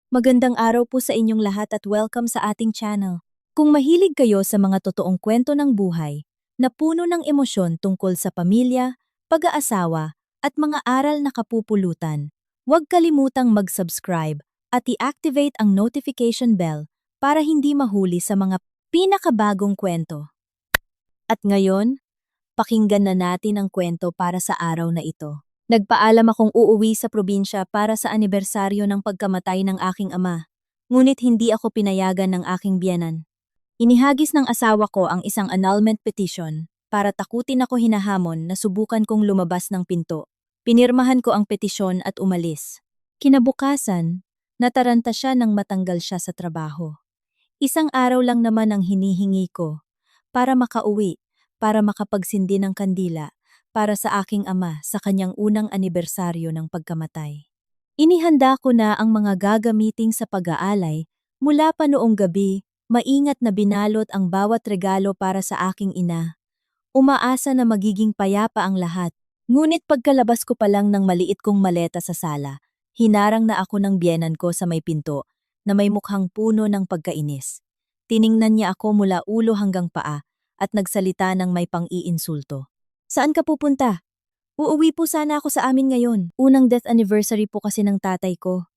Magandang araw po sa inyong lahat at welcome sa ating channel. Kung mahilig kayo sa mga totoong kwento ng buhay, na puno ng emosyon tungkol sa pamilya, pag-aasawa, at mga aral na kapupulutan, huwag kalimutang mag-subscribe at i-activate ang notification bell para hindi mahuli sa mga pinakabagong kwento. At ngayon, pakinggan na natin ang kwento para sa araw na ito. Nagpaalam akong uuwi sa probinsya para sa anibersaryo ng pagkamatay ng aking ama, ngunit hindi ako pinayagan ng aking biyenan. Inihagis ng asawa ko ang isang annulment petition para takutin ako hinahamon na subukan kong lumabas ng pinto. Pinirmahan ko ang petisyon at umalis. Kinabukasan, nataranta siya nang matanggal siya sa trabaho. Isang araw lang naman ang hinihingi ko para makauwi, para makapagsindi ng kandila, para sa aking ama sa kanyang unang anibersaryo ng pagkamatay. Inihanda ko na ang mga gagamiting sa pag-aalay mula pa noong gabi, maingat na binalot ang bawat regalo para sa aking ina. Umaasa na magiging payapa ang lahat. Ngunit pagkalabas ko pa lang ng maliit kong maleta sa sala, hinarang na ako ng biyenan ko sa may pinto na may mukhang puno ng pagkainis. Tiningnan niya ako mula ulo hanggang paa at nagsalita ng may pang-iinsulto. Saan ka pupunta? Uuwi po sana ako sa amin ngayon. Unang death anniversary po kasi ng tatay ko.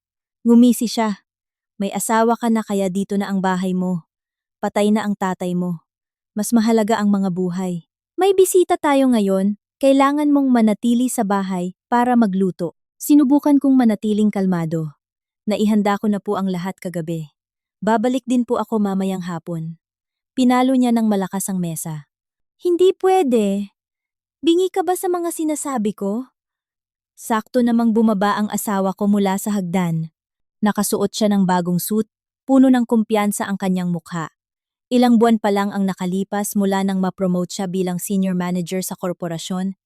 Ngumisi siya. May asawa ka na kaya dito na ang bahay mo. Patay na ang tatay mo. Mas mahalaga ang mga buhay. May bisita tayo ngayon. Kailangan mong manatili sa bahay para magluto. Sinubukan kong manatiling kalmado. Naihanda ko na po ang lahat kagabi. Babalik din po ako mamayang hapon. Pinalo niya ng malakas ang mesa. Hindi pwede. Bingi ka ba sa mga sinasabi ko? Sakto namang bumaba ang asawa ko mula sa hagdan. Nakasuot siya ng bagong suit, puno ng kumpiyansa ang kanyang mukha. Ilang buwan pa lang ang nakalipas mula nang ma-promote siya bilang senior manager sa korporasyon.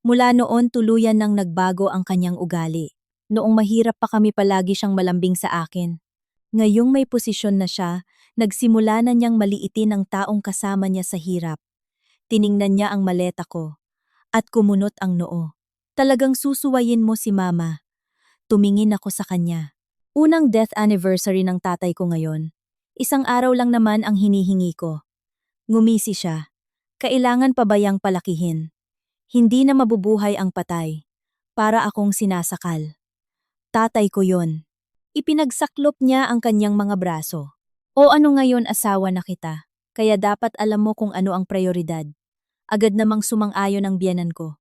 Mula noon tuluyan nang nagbago ang kanyang ugali. Noong mahirap pa kami palagi siyang malambing sa akin. Ngayong may posisyon na siya, nagsimula na niyang maliitin ang taong kasama niya sa hirap. Tiningnan niya ang maleta ko at kumunot ang noo. Talagang susuwayin mo si mama. Tumingin ako sa kanya. Unang death anniversary ng tatay ko ngayon. Isang araw lang naman ang hinihingi ko. Ngumisi siya. Kailangan pa bayang palakihin. Hindi na mabubuhay ang patay. Para akong sinasakal. Tatay ko yon. Ipinagsaklop niya ang kanyang mga braso. O ano ngayon asawa na kita, kaya dapat alam mo kung ano ang prioridad. Agad namang sumang-ayon ang biyenan ko.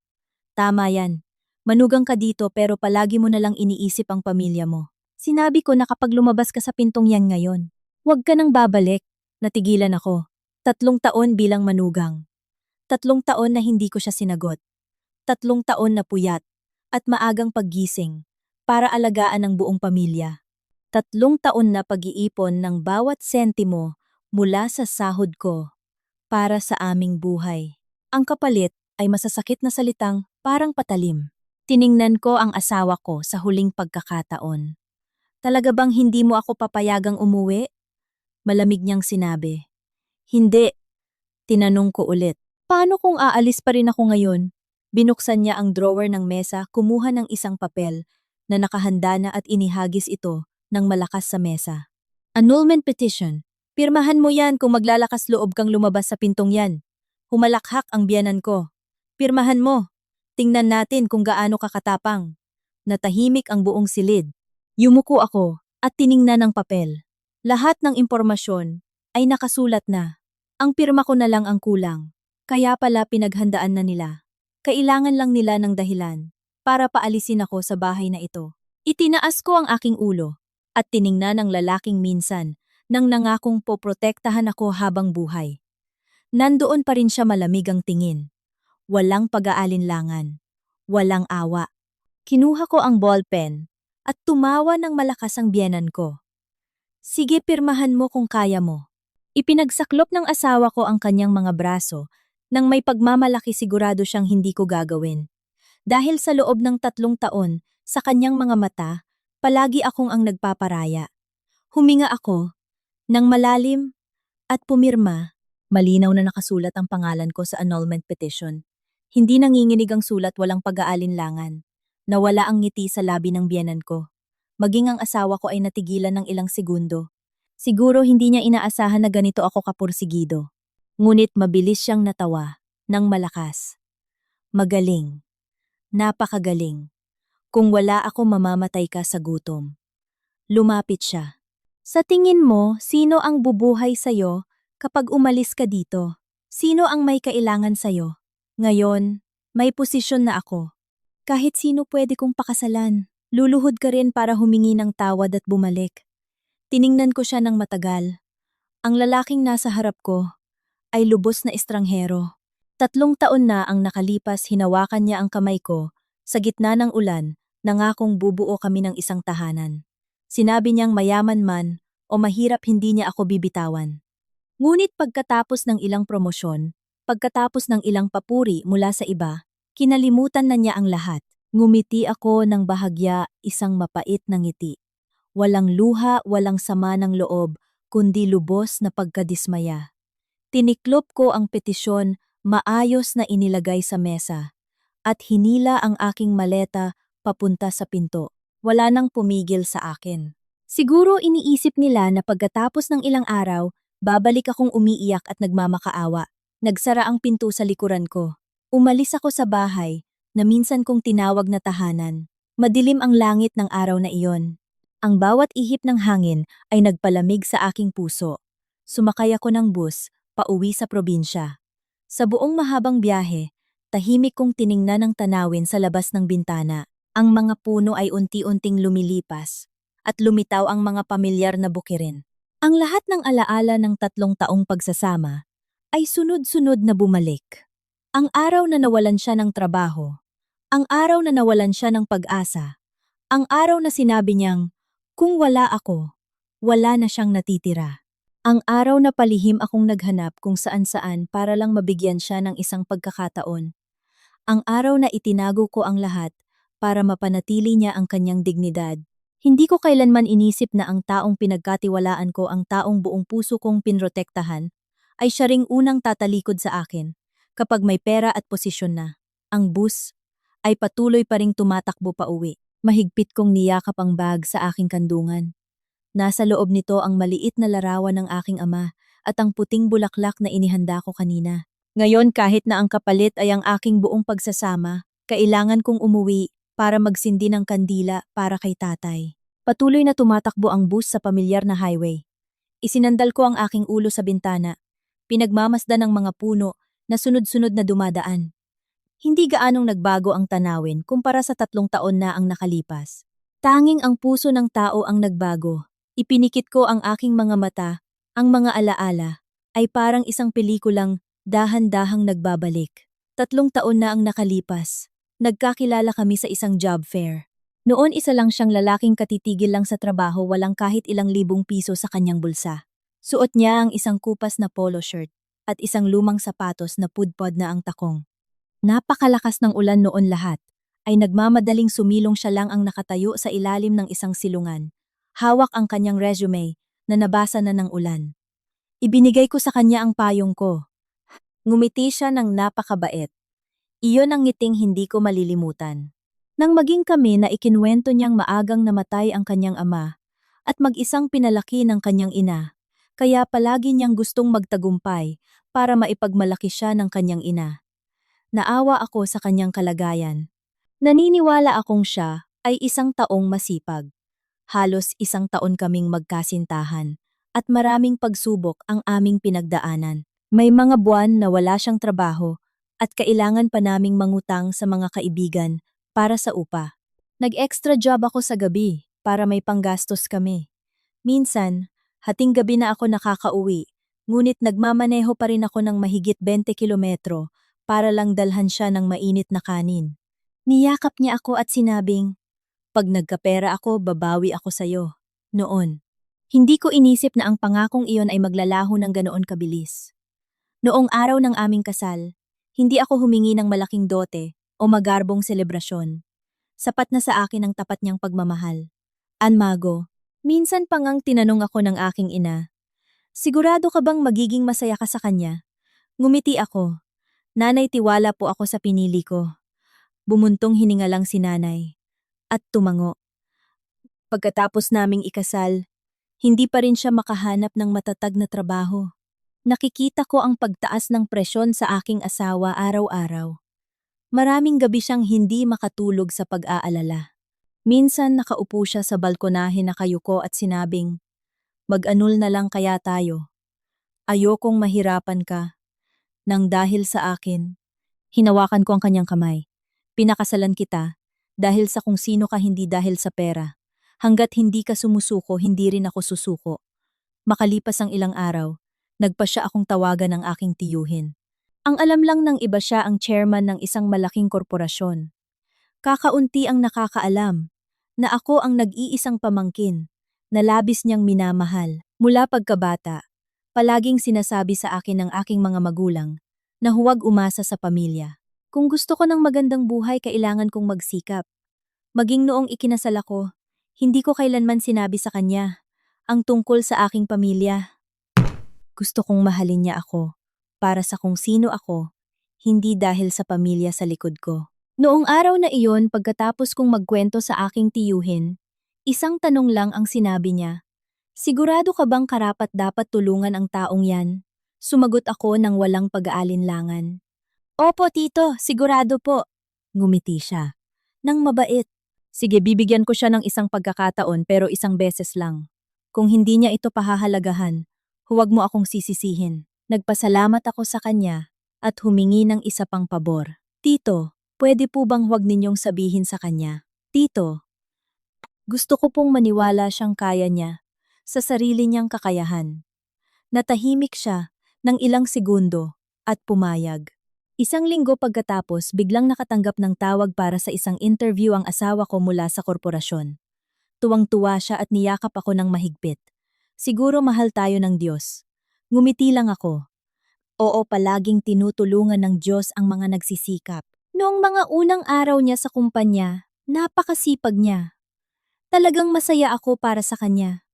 Tama yan. Manugang ka dito pero palagi mo nalang iniisip ang pamilya mo. Sinabi ko na kapag lumabas ka sa pintong yan ngayon, huwag ka nang babalik. Natigilan ako. 3 taon bilang manugang. 3 taon na hindi ko siya sinagot. 3 taon na puyat at maagang paggising para alagaan ang buong pamilya. 3 taon na pag-iipon ng bawat sentimo mula sa sahod ko para sa aming buhay. Ang kapalit ay masasakit na salitang parang patalim. Tiningnan ko ang asawa ko sa huling pagkakataon. Talaga bang hindi mo ako papayagang umuwi? Malamig niyang sinabi. Hindi. Tinanong ko ulit. Paano kung aalis pa rin ako ngayon? Binuksan niya ang drawer ng mesa, kumuha ng isang papel na nakahanda na at inihagis ito ng malakas sa mesa. Annulment petition. Pirmahan mo yan kung maglalakas loob kang lumabas sa pintong yan. Humalakhak ang biyanan ko. Pirmahan mo. Tingnan natin kung gaano kakatapang. Natahimik ang buong silid. Yumuko ako at tiningnan ang papel. Lahat ng impormasyon ay nakasulat na. Ang pirma ko na lang ang kulang. Kaya pala pinaghandaan na nila. Kailangan lang nila ng dahilan para paalisin ako sa bahay na ito. Itinaas ko ang aking ulo at tiningnan ang lalaking minsan nang nangakong poprotektahan ako habang buhay. Nandoon pa rin siya malamig ang tingin. Walang pag-aalinlangan. Walang awa. Kinuha ko ang ballpen at tumawa ng malakas ang biyenan ko. Sige, pirmahan mo kung kaya mo. Ipinagsaklop ng asawa ko ang kanyang mga braso nang may pagmamalaki sigurado siyang hindi ko gagawin. Dahil sa loob ng 3 taon, sa kanyang mga mata, palagi akong ang nagpaparaya. Huminga ako, nang malalim, at pumirma. Malinaw na nakasulat ang pangalan ko sa annulment petition. Hindi nanginginig ang sulat, walang pag-aalinlangan. Nawala ang ngiti sa labi ng biyenan ko. maging ang asawa ko ay natigilan ng ilang segundo. Siguro hindi niya inaasahan na ganito ako kapursigido. Ngunit mabilis siyang natawa, ng malakas. Magaling. Napakagaling. Kung wala ako mamamatay ka sa gutom. Lumapit siya. Sa tingin mo, sino ang bubuhay sa'yo kapag umalis ka dito? Sino ang may kailangan sa'yo? Ngayon, may posisyon na ako. Kahit sino pwede kong pakasalan. Luluhod ka rin para humingi ng tawad at bumalik. Tiningnan ko siya ng matagal. Ang lalaking nasa harap ko ay lubos na estranghero. 3 taon na ang nakalipas, hinawakan niya ang kamay ko. Sa gitna ng ulan, nangakong bubuo kami ng isang tahanan. Sinabi niyang mayaman man o mahirap hindi niya ako bibitawan. Ngunit pagkatapos ng ilang promosyon, pagkatapos ng ilang papuri mula sa iba, kinalimutan na niya ang lahat. Ngumiti ako ng bahagya, isang mapait na ngiti. Walang luha, walang sama ng loob, kundi lubos na pagkadismaya. Tiniklop ko ang petisyon, maayos na inilagay sa mesa, at hinila ang aking maleta papunta sa pinto. Wala nang pumigil sa akin. Siguro iniisip nila na pagkatapos ng ilang araw, babalik akong umiiyak at nagmamakaawa. Nagsara ang pinto sa likuran ko. Umalis ako sa bahay, na minsan kong tinawag na tahanan. Madilim ang langit ng araw na iyon. Ang bawat ihip ng hangin ay nagpalamig sa aking puso. Sumakay ako ng bus, pauwi sa probinsya. Sa buong mahabang biyahe, tahimik kong tiningnan ang tanawin sa labas ng bintana. Ang mga puno ay unti-unting lumilipas, at lumitaw ang mga pamilyar na bukirin. Ang lahat ng alaala ng 3 taong pagsasama ay sunod-sunod na bumalik. Ang araw na nawalan siya ng trabaho, ang araw na nawalan siya ng pag-asa, ang araw na sinabi niyang, kung wala ako, wala na siyang natitira. Ang araw na palihim akong naghanap kung saan-saan para lang mabigyan siya ng isang pagkakataon. Ang araw na itinago ko ang lahat para mapanatili niya ang kanyang dignidad. Hindi ko kailanman inisip na ang taong pinagkatiwalaan ko, ang taong buong puso kong pinrotektahan, ay siya ring unang tatalikod sa akin kapag may pera at posisyon na. Ang bus ay patuloy pa ring tumatakbo pa uwi. Mahigpit kong niyakap ang bag sa aking kandungan. Nasa loob nito ang maliit na larawan ng aking ama at ang puting bulaklak na inihanda ko kanina. Ngayon, kahit na ang kapalit ay ang aking buong pagsasama, kailangan kong umuwi para magsindi ng kandila para kay tatay. Patuloy na tumatakbo ang bus sa pamilyar na highway. Isinandal ko ang aking ulo sa bintana, pinagmamasdan ng mga puno na sunod-sunod na dumadaan. Hindi gaanong nagbago ang tanawin kumpara sa 3 taon na ang nakalipas. Tanging ang puso ng tao ang nagbago. Ipinikit ko ang aking mga mata, ang mga alaala, ay parang isang pelikulang dahan-dahang nagbabalik. 3 taon na ang nakalipas. Nagkakilala kami sa isang job fair. Noon isa lang siyang lalaking katitigil lang sa trabaho, walang kahit ilang libong piso sa kanyang bulsa. Suot niya ang isang kupas na polo shirt at isang lumang sapatos na pudpod na ang takong. Napakalakas ng ulan noon, lahat ay nagmamadaling sumilong, siya lang ang nakatayo sa ilalim ng isang silungan. Hawak ang kanyang resume na nabasa na ng ulan. Ibinigay ko sa kanya ang payong ko. Ngumiti siya ng napakabait. Iyon ang ngiting hindi ko malilimutan. Nang maging kami, na ikinwento niyang maagang namatay ang kanyang ama at mag-isang pinalaki ng kanyang ina, kaya palagi niyang gustong magtagumpay para maipagmalaki siya ng kanyang ina. Naawa ako sa kanyang kalagayan. Naniniwala akong siya ay isang taong masipag. Halos 1 taon kaming magkasintahan at maraming pagsubok ang aming pinagdaanan. May mga buwan na wala siyang trabaho at kailangan pa naming mangutang sa mga kaibigan para sa upa. Nag-extra job ako sa gabi para may panggastos kami. Minsan, hating gabi na ako nakakauwi, ngunit nagmamaneho pa rin ako ng mahigit 20 kilometro para lang dalhan siya ng mainit na kanin. Niyakap niya ako at sinabing, pag nagkapera ako, babawi ako sa'yo. Noon, hindi ko inisip na ang pangakong iyon ay maglalaho ng ganoon kabilis. Noong araw ng aming kasal, hindi ako humingi ng malaking dote o magarbong selebrasyon. Sapat na sa akin ang tapat niyang pagmamahal. Anmago, minsan pa ngang tinanong ako ng aking ina, sigurado ka bang magiging masaya ka sa kanya? Ngumiti ako. Nanay, tiwala po ako sa pinili ko. Bumuntong hininga lang si nanay at tumango. Pagkatapos naming ikasal, hindi pa rin siya makahanap ng matatag na trabaho. Nakikita ko ang pagtaas ng presyon sa aking asawa araw-araw. Maraming gabi siyang hindi makatulog sa pag-aalala. Minsan nakaupo siya sa balkonahe na kayuko at sinabing, "Mag-anul na lang kaya tayo. Ayokong mahirapan ka." Nang dahil sa akin, hinawakan ko ang kanyang kamay. Pinakasalan kita dahil sa kung sino ka, hindi dahil sa pera. Hanggat hindi ka sumusuko, hindi rin ako susuko. Makalipas ang ilang araw, nagpa siya akong tawagan ng aking tiyuhin. Ang alam lang ng iba, siya ang chairman ng isang malaking korporasyon. Kakaunti ang nakakaalam na ako ang nag-iisang pamangkin na labis niyang minamahal. Mula pagkabata, palaging sinasabi sa akin ng aking mga magulang na huwag umasa sa pamilya. Kung gusto ko ng magandang buhay, kailangan kong magsikap. Maging noong ikinasal ako, hindi ko kailanman sinabi sa kanya ang tungkol sa aking pamilya. Gusto kong mahalin niya ako para sa kung sino ako, hindi dahil sa pamilya sa likod ko. Noong araw na iyon, pagkatapos kong magkwento sa aking tiyuhin, isang tanong lang ang sinabi niya. "Sigurado ka bang karapat-dapat tulungan ang taong yan?" Sumagot ako ng walang pag-aalinlangan. "Opo, tito, sigurado po." Ngumiti siya. "Nang mabait." "Sige, bibigyan ko siya ng isang pagkakataon, pero isang beses lang. Kung hindi niya ito pahahalagahan, huwag mo akong sisisihin." Nagpasalamat ako sa kanya at humingi ng isa pang pabor. "Tito, pwede po bang huwag ninyong sabihin sa kanya? Tito, gusto ko pong maniwala siyang kaya niya sa sarili niyang kakayahan." Natahimik siya ng ilang segundo at pumayag. Isang linggo pagkatapos, biglang nakatanggap ng tawag para sa isang interview ang asawa ko mula sa korporasyon. Tuwang-tuwa siya at niyakap ako ng mahigpit. "Siguro mahal tayo ng Diyos." Ngumiti lang ako. Oo, palaging tinutulungan ng Diyos ang mga nagsisikap. Noong mga unang araw niya sa kumpanya, napakasipag niya. Talagang masaya ako para sa kanya.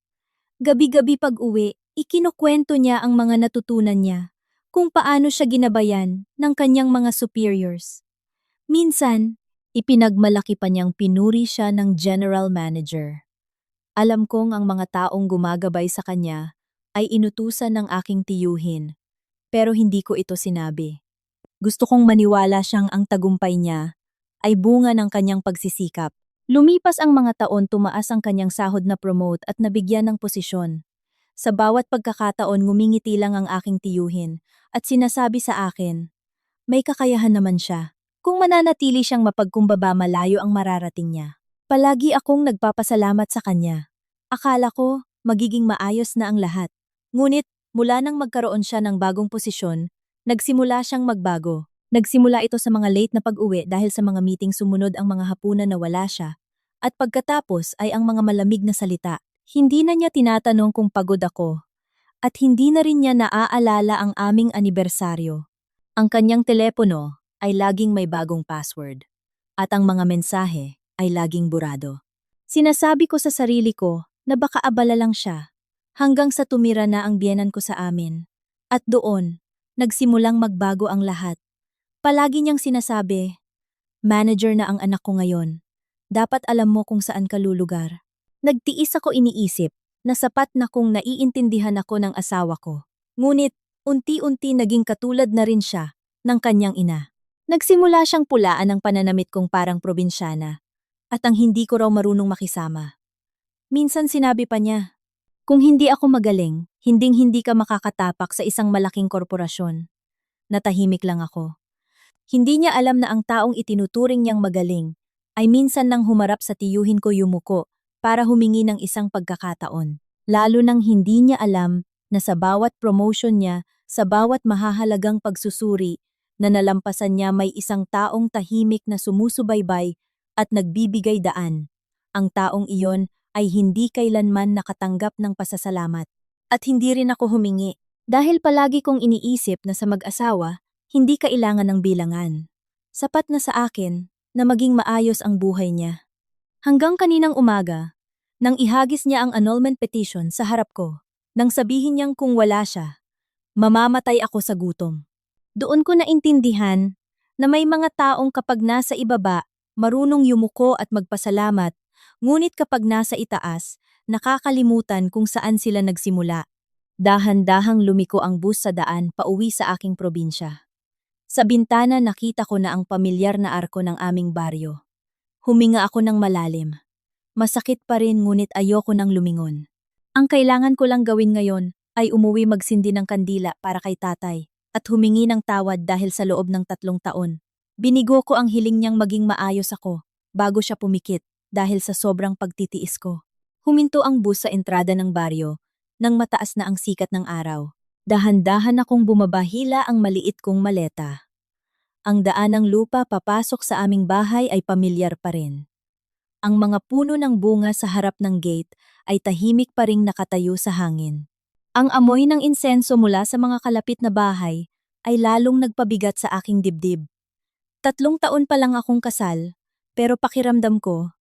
Gabi-gabi pag-uwi, ikinukwento niya ang mga natutunan niya, kung paano siya ginabayan ng kanyang mga superiors. Minsan, ipinagmalaki pa niyang pinuri siya ng general manager. Alam kong ang mga taong gumagabay sa kanya ay inutusan ng aking tiyuhin, pero hindi ko ito sinabi. Gusto kong maniwala siyang ang tagumpay niya ay bunga ng kanyang pagsisikap. Lumipas ang mga taon, tumaas ang kanyang sahod, na promote at nabigyan ng posisyon. Sa bawat pagkakataon, ngumingiti lang ang aking tiyuhin at sinasabi sa akin, may kakayahan naman siya. Kung mananatili siyang mapagkumbaba, malayo ang mararating niya. Palagi akong nagpapasalamat sa kanya. Akala ko magiging maayos na ang lahat. Ngunit mula nang magkaroon siya ng bagong posisyon, nagsimula siyang magbago. Nagsimula ito sa mga late na pag-uwi dahil sa mga meeting, sumunod ang mga hapunan na wala siya. At pagkatapos ay ang mga malamig na salita. Hindi na niya tinatanong kung pagod ako. At hindi na rin niya naaalala ang aming anibersaryo. Ang kanyang telepono ay laging may bagong password. At ang mga mensahe ay laging burado. Sinasabi ko sa sarili ko na baka abala lang siya. Hanggang sa tumira na ang biyenan ko sa amin. At doon, nagsimulang magbago ang lahat. Palagi niyang sinasabi, "Manager na ang anak ko ngayon. Dapat alam mo kung saan ka lulugar." Nagtiis ako, iniisip na sapat na kung naiintindihan ako ng asawa ko. Ngunit, unti-unti naging katulad na rin siya ng kanyang ina. Nagsimula siyang pulaan ang pananamit kong parang probinsyana at ang hindi ko raw marunong makisama. Minsan sinabi pa niya, "Kung hindi ako magaling, hinding-hindi ka makakatapak sa isang malaking korporasyon." Natahimik lang ako. Hindi niya alam na ang taong itinuturing niyang magaling ay minsan nang humarap sa tiyuhin ko, yumuko para humingi ng isang pagkakataon. Lalo nang hindi niya alam na sa bawat promotion niya, sa bawat mahahalagang pagsusuri na nalampasan niya, may isang taong tahimik na sumusubaybay at nagbibigay daan. Ang taong iyon ay hindi kailanman nakatanggap ng pasasalamat. At hindi rin ako humingi dahil palagi kong iniisip na sa mag-asawa, hindi kailangan ng bilangan. Sapat na sa akin na maging maayos ang buhay niya. Hanggang kaninang umaga, nang ihagis niya ang annulment petition sa harap ko, nang sabihin niyang kung wala siya, mamamatay ako sa gutom. Doon ko naintindihan na may mga taong kapag nasa ibaba, marunong yumuko at magpasalamat, Ngunit kapag nasa itaas, nakakalimutan kung saan sila nagsimula. Dahan-dahang lumiko ang bus sa daan pauwi sa aking probinsya. Sa bintana nakita ko na ang pamilyar na arko ng aming baryo. Huminga ako ng malalim. Masakit pa rin ngunit ayoko nang lumingon. Ang kailangan ko lang gawin ngayon ay umuwi magsindi ng kandila para kay tatay at humingi ng tawad dahil sa loob ng 3 taon. Binigo ko ang hiling niyang maging maayos ako bago siya pumikit dahil sa sobrang pagtitiis ko. Huminto ang bus sa entrada ng baryo nang mataas na ang sikat ng araw. Dahan-dahan akong bumabahila ang maliit kong maleta. Ang daan ng lupa papasok sa aming bahay ay pamilyar pa rin. Ang mga puno ng bunga sa harap ng gate ay tahimik pa ring nakatayo sa hangin. Ang amoy ng insenso mula sa mga kalapit na bahay ay lalong nagpabigat sa aking dibdib. 3 taon pa lang akong kasal, pero pakiramdam ko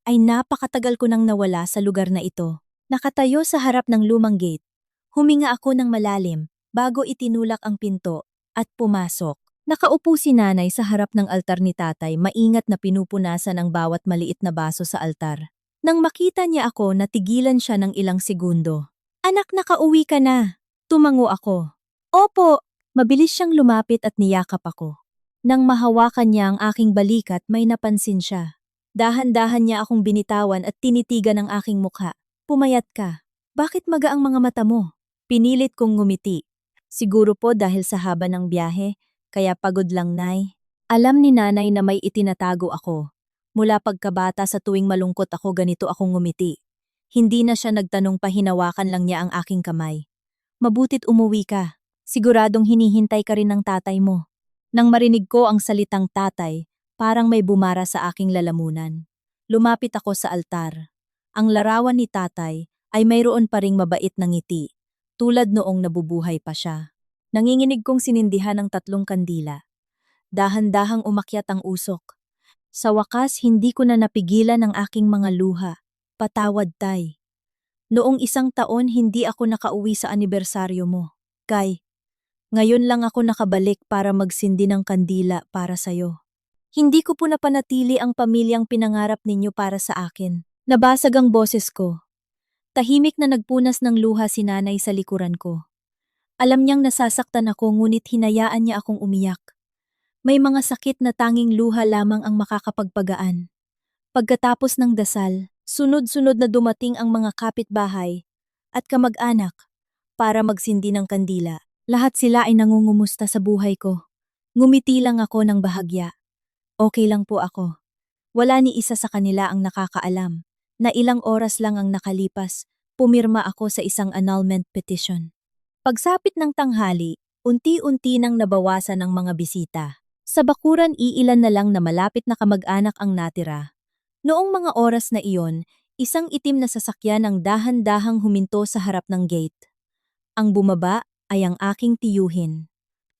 ay napakatagal ko nang nawala sa lugar na ito. Nakatayo sa harap ng lumang gate, huminga ako ng malalim bago itinulak ang pinto at pumasok. Nakaupo si nanay sa harap ng altar ni tatay, maingat na pinupunasan ang bawat maliit na baso sa altar. Nang makita niya ako, natigilan siya ng ilang segundo. "Anak, nakauwi ka na." Tumango ako. "Opo." Mabilis siyang lumapit at niyakap ako. Nang mahawakan niya ang aking balikat, may napansin siya. Dahan-dahan niya akong binitawan at tinitigan ang aking mukha. "Pumayat ka. Bakit maga ang mga mata mo?" Pinilit kong ngumiti. "Siguro po dahil sa haba ng biyahe, kaya pagod lang, Nay." Alam ni nanay na may itinatago ako. Mula pagkabata sa tuwing malungkot ako ganito akong ngumiti. Hindi na siya nagtanong pa, hinawakan lang niya ang aking kamay. "Mabutit umuwi ka. Siguradong hinihintay ka rin ng tatay mo." Nang marinig ko ang salitang tatay, parang may bumara sa aking lalamunan. Lumapit ako sa altar. Ang larawan ni tatay ay mayroon pa ring mabait na ngiti, tulad noong nabubuhay pa siya. Nanginginig kong sinindihan ng 3 kandila. Dahan-dahang umakyat ang usok. Sa wakas, hindi ko na napigilan ang aking mga luha. "Patawad, Tay. Noong 1 taon hindi ako nakauwi sa anibersaryo mo. Kay, ngayon lang ako nakabalik para magsindi ng kandila para sa'yo. Hindi ko po napanatili ang pamilyang pinangarap ninyo para sa akin." Nabasag ang boses ko. Tahimik na nagpunas ng luha si nanay sa likuran ko. Alam niyang nasasaktan ako ngunit hinayaan niya akong umiyak. May mga sakit na tanging luha lamang ang makakapagpagaan. Pagkatapos ng dasal, sunod-sunod na dumating ang mga kapitbahay at kamag-anak para magsindi ng kandila. Lahat sila ay nangungumusta sa buhay ko. Ngumiti lang ako ng bahagya. Okay lang po ako. Wala ni isa sa kanila ang nakakaalam na ilang oras lang ang nakalipas, pumirma ako sa isang annulment petition. Pagsapit ng tanghali, unti-unti nang nabawasan ang mga bisita. Sa bakuran, iilan na lang na malapit na kamag-anak ang natira. Noong mga oras na iyon, isang itim na sasakyan ang dahan-dahang huminto sa harap ng gate. Ang bumaba ay ang aking tiyuhin.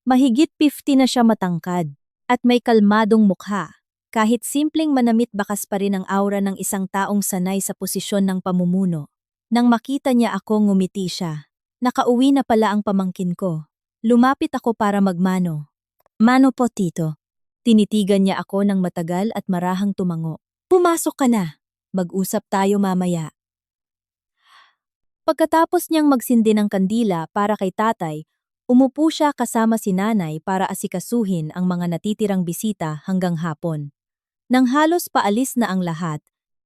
Mahigit 50 na siya, matangkad at may kalmadong mukha. Kahit simpleng manamit, bakas pa rin ang aura ng isang taong sanay sa posisyon ng pamumuno. Nang makita niya ako, ngumiti siya. Nakauwi na pala ang pamangkin ko. Lumapit ako para magmano. "Mano po, tito." Tinitigan niya ako ng matagal at marahang tumango. "Pumasok ka na. Mag-usap tayo mamaya." Pagkatapos niyang magsindi ng kandila para kay tatay, umupo siya kasama si nanay para asikasuhin ang mga natitirang bisita hanggang hapon. Nang halos paalis na ang lahat,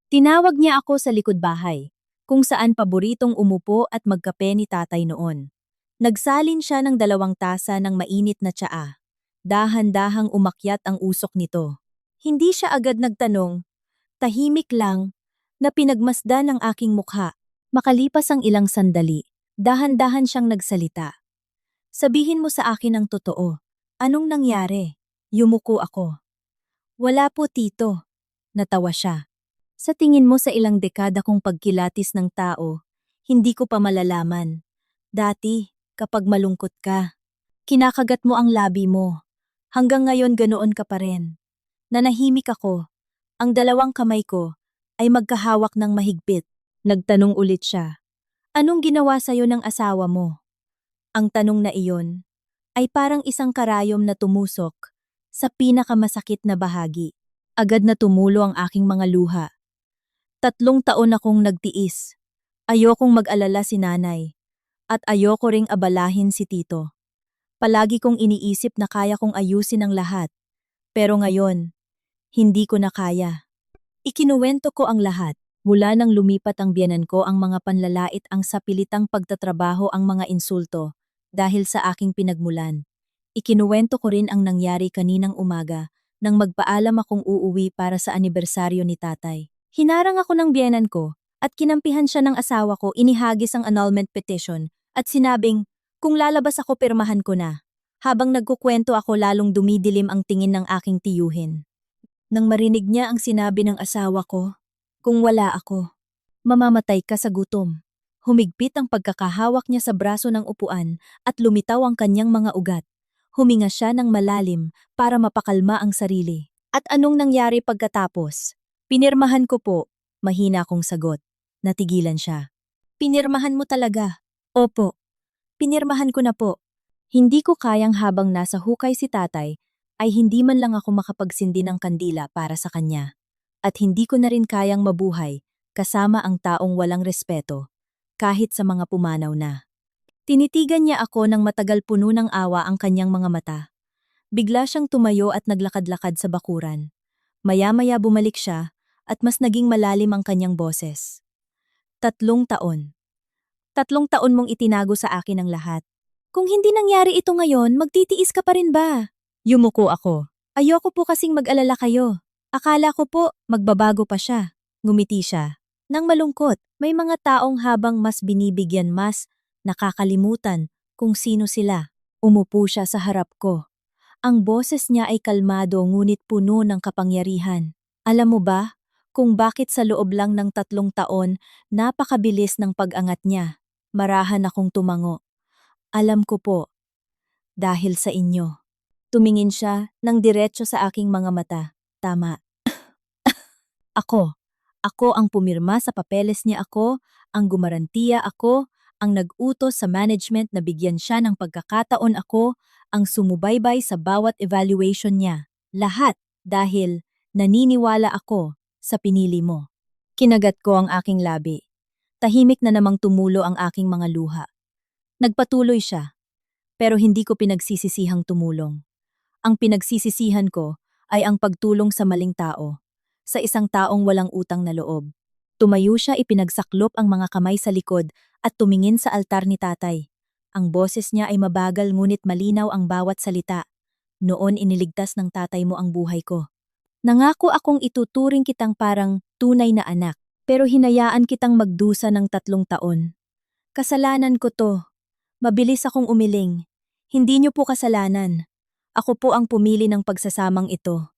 tinawag niya ako sa likod bahay, kung saan paboritong umupo at magkape ni tatay noon. Nagsalin siya ng 2 tasa ng mainit na tsaa. Dahan-dahang umakyat ang usok nito. Hindi siya agad nagtanong, tahimik lang, na pinagmasdan ng aking mukha. Makalipas ang ilang sandali, dahan-dahan siyang nagsalita. "Sabihin mo sa akin ang totoo. Anong nangyari?" Yumuko ako. "Wala po, tito." Natawa siya. "Sa tingin mo sa ilang dekada kong pagkilatis ng tao, hindi ko pa malalaman. Dati, kapag malungkot ka, kinakagat mo ang labi mo. Hanggang ngayon ganoon ka pa rin." Nanahimik ako. Ang 2 kamay ko ay magkahawak ng mahigpit. Nagtanong ulit siya. "Anong ginawa sa'yo ng asawa mo?" Ang tanong na iyon ay parang isang karayom na tumusok sa pinakamasakit na bahagi. Agad na tumulo ang aking mga luha. 3 taon akong nagtiis. Ayokong mag-alala si nanay. At ayoko ring abalahin si tito. Palagi kong iniisip na kaya kong ayusin ang lahat. Pero ngayon, hindi ko na kaya. Ikinuwento ko ang lahat. Mula nang lumipat ang biyenan ko ang mga panlalait ang sapilitang pagtatrabaho ang mga insulto dahil sa aking pinagmulan. Ikinuwento ko rin ang nangyari kaninang umaga nang magpaalam akong uuwi para sa anibersaryo ni tatay. Hinarang ako ng biyenan ko at kinampihan siya ng asawa ko, inihagis ang annulment petition at sinabing kung lalabas ako pirmahan ko na. Habang nagkukwento ako lalong dumidilim ang tingin ng aking tiyuhin. Nang marinig niya ang sinabi ng asawa ko, kung wala ako, mamamatay ka sa gutom. Humigpit ang pagkakahawak niya sa braso ng upuan at lumitaw ang kanyang mga ugat. Huminga siya ng malalim para mapakalma ang sarili. At anong nangyari pagkatapos? Pinirmahan ko po, mahina kong sagot. Natigilan siya. Pinirmahan mo talaga? Opo. Pinirmahan ko na po. Hindi ko kayang habang nasa hukay si tatay ay hindi man lang ako makapagsindi ng kandila para sa kanya. At hindi ko na rin kayang mabuhay kasama ang taong walang respeto, kahit sa mga pumanaw na. Tinitigan niya ako ng matagal puno ng awa ang kanyang mga mata. Bigla siyang tumayo at naglakad-lakad sa bakuran. Maya-maya bumalik siya at mas naging malalim ang kanyang boses. 3 taon. 3 taon mong itinago sa akin ang lahat. Kung hindi nangyari ito ngayon, magtitiis ka pa rin ba? Yumuko ako. Ayoko po kasing mag-alala kayo. Akala ko po, magbabago pa siya. Ngumiti siya. Nang malungkot, may mga taong habang mas binibigyan mas, nakakalimutan kung sino sila. Umupo siya sa harap ko. Ang boses niya ay kalmado ngunit puno ng kapangyarihan. Alam mo ba, kung bakit sa loob lang ng 3 taon, napakabilis ng pag-angat niya. Marahan akong tumango. Alam ko po, dahil sa inyo. Tumingin siya ng diretso sa aking mga mata. Tama. Ako. Ako ang pumirma sa papeles niya, ako, ang gumarantiya, ako, ang nag-utos sa management na bigyan siya ng pagkakataon, ako, ang sumubaybay sa bawat evaluation niya. Lahat dahil naniniwala ako sa pinili mo. Kinagat ko ang aking labi. Tahimik na namang tumulo ang aking mga luha. Nagpatuloy siya, pero hindi ko pinagsisisihang tumulong. Ang pinagsisisihan ko ay ang pagtulong sa maling tao. Sa isang taong walang utang na loob. Tumayo siya, ipinagsaklop ang mga kamay sa likod at tumingin sa altar ni tatay. Ang boses niya ay mabagal ngunit malinaw ang bawat salita. Noon iniligtas ng tatay mo ang buhay ko. Nangako akong ituturing kitang parang tunay na anak, pero hinayaan kitang magdusa ng 3 taon. Kasalanan ko to. Mabilis akong umiling. Hindi niyo po kasalanan. Ako po ang pumili ng pagsasamang ito.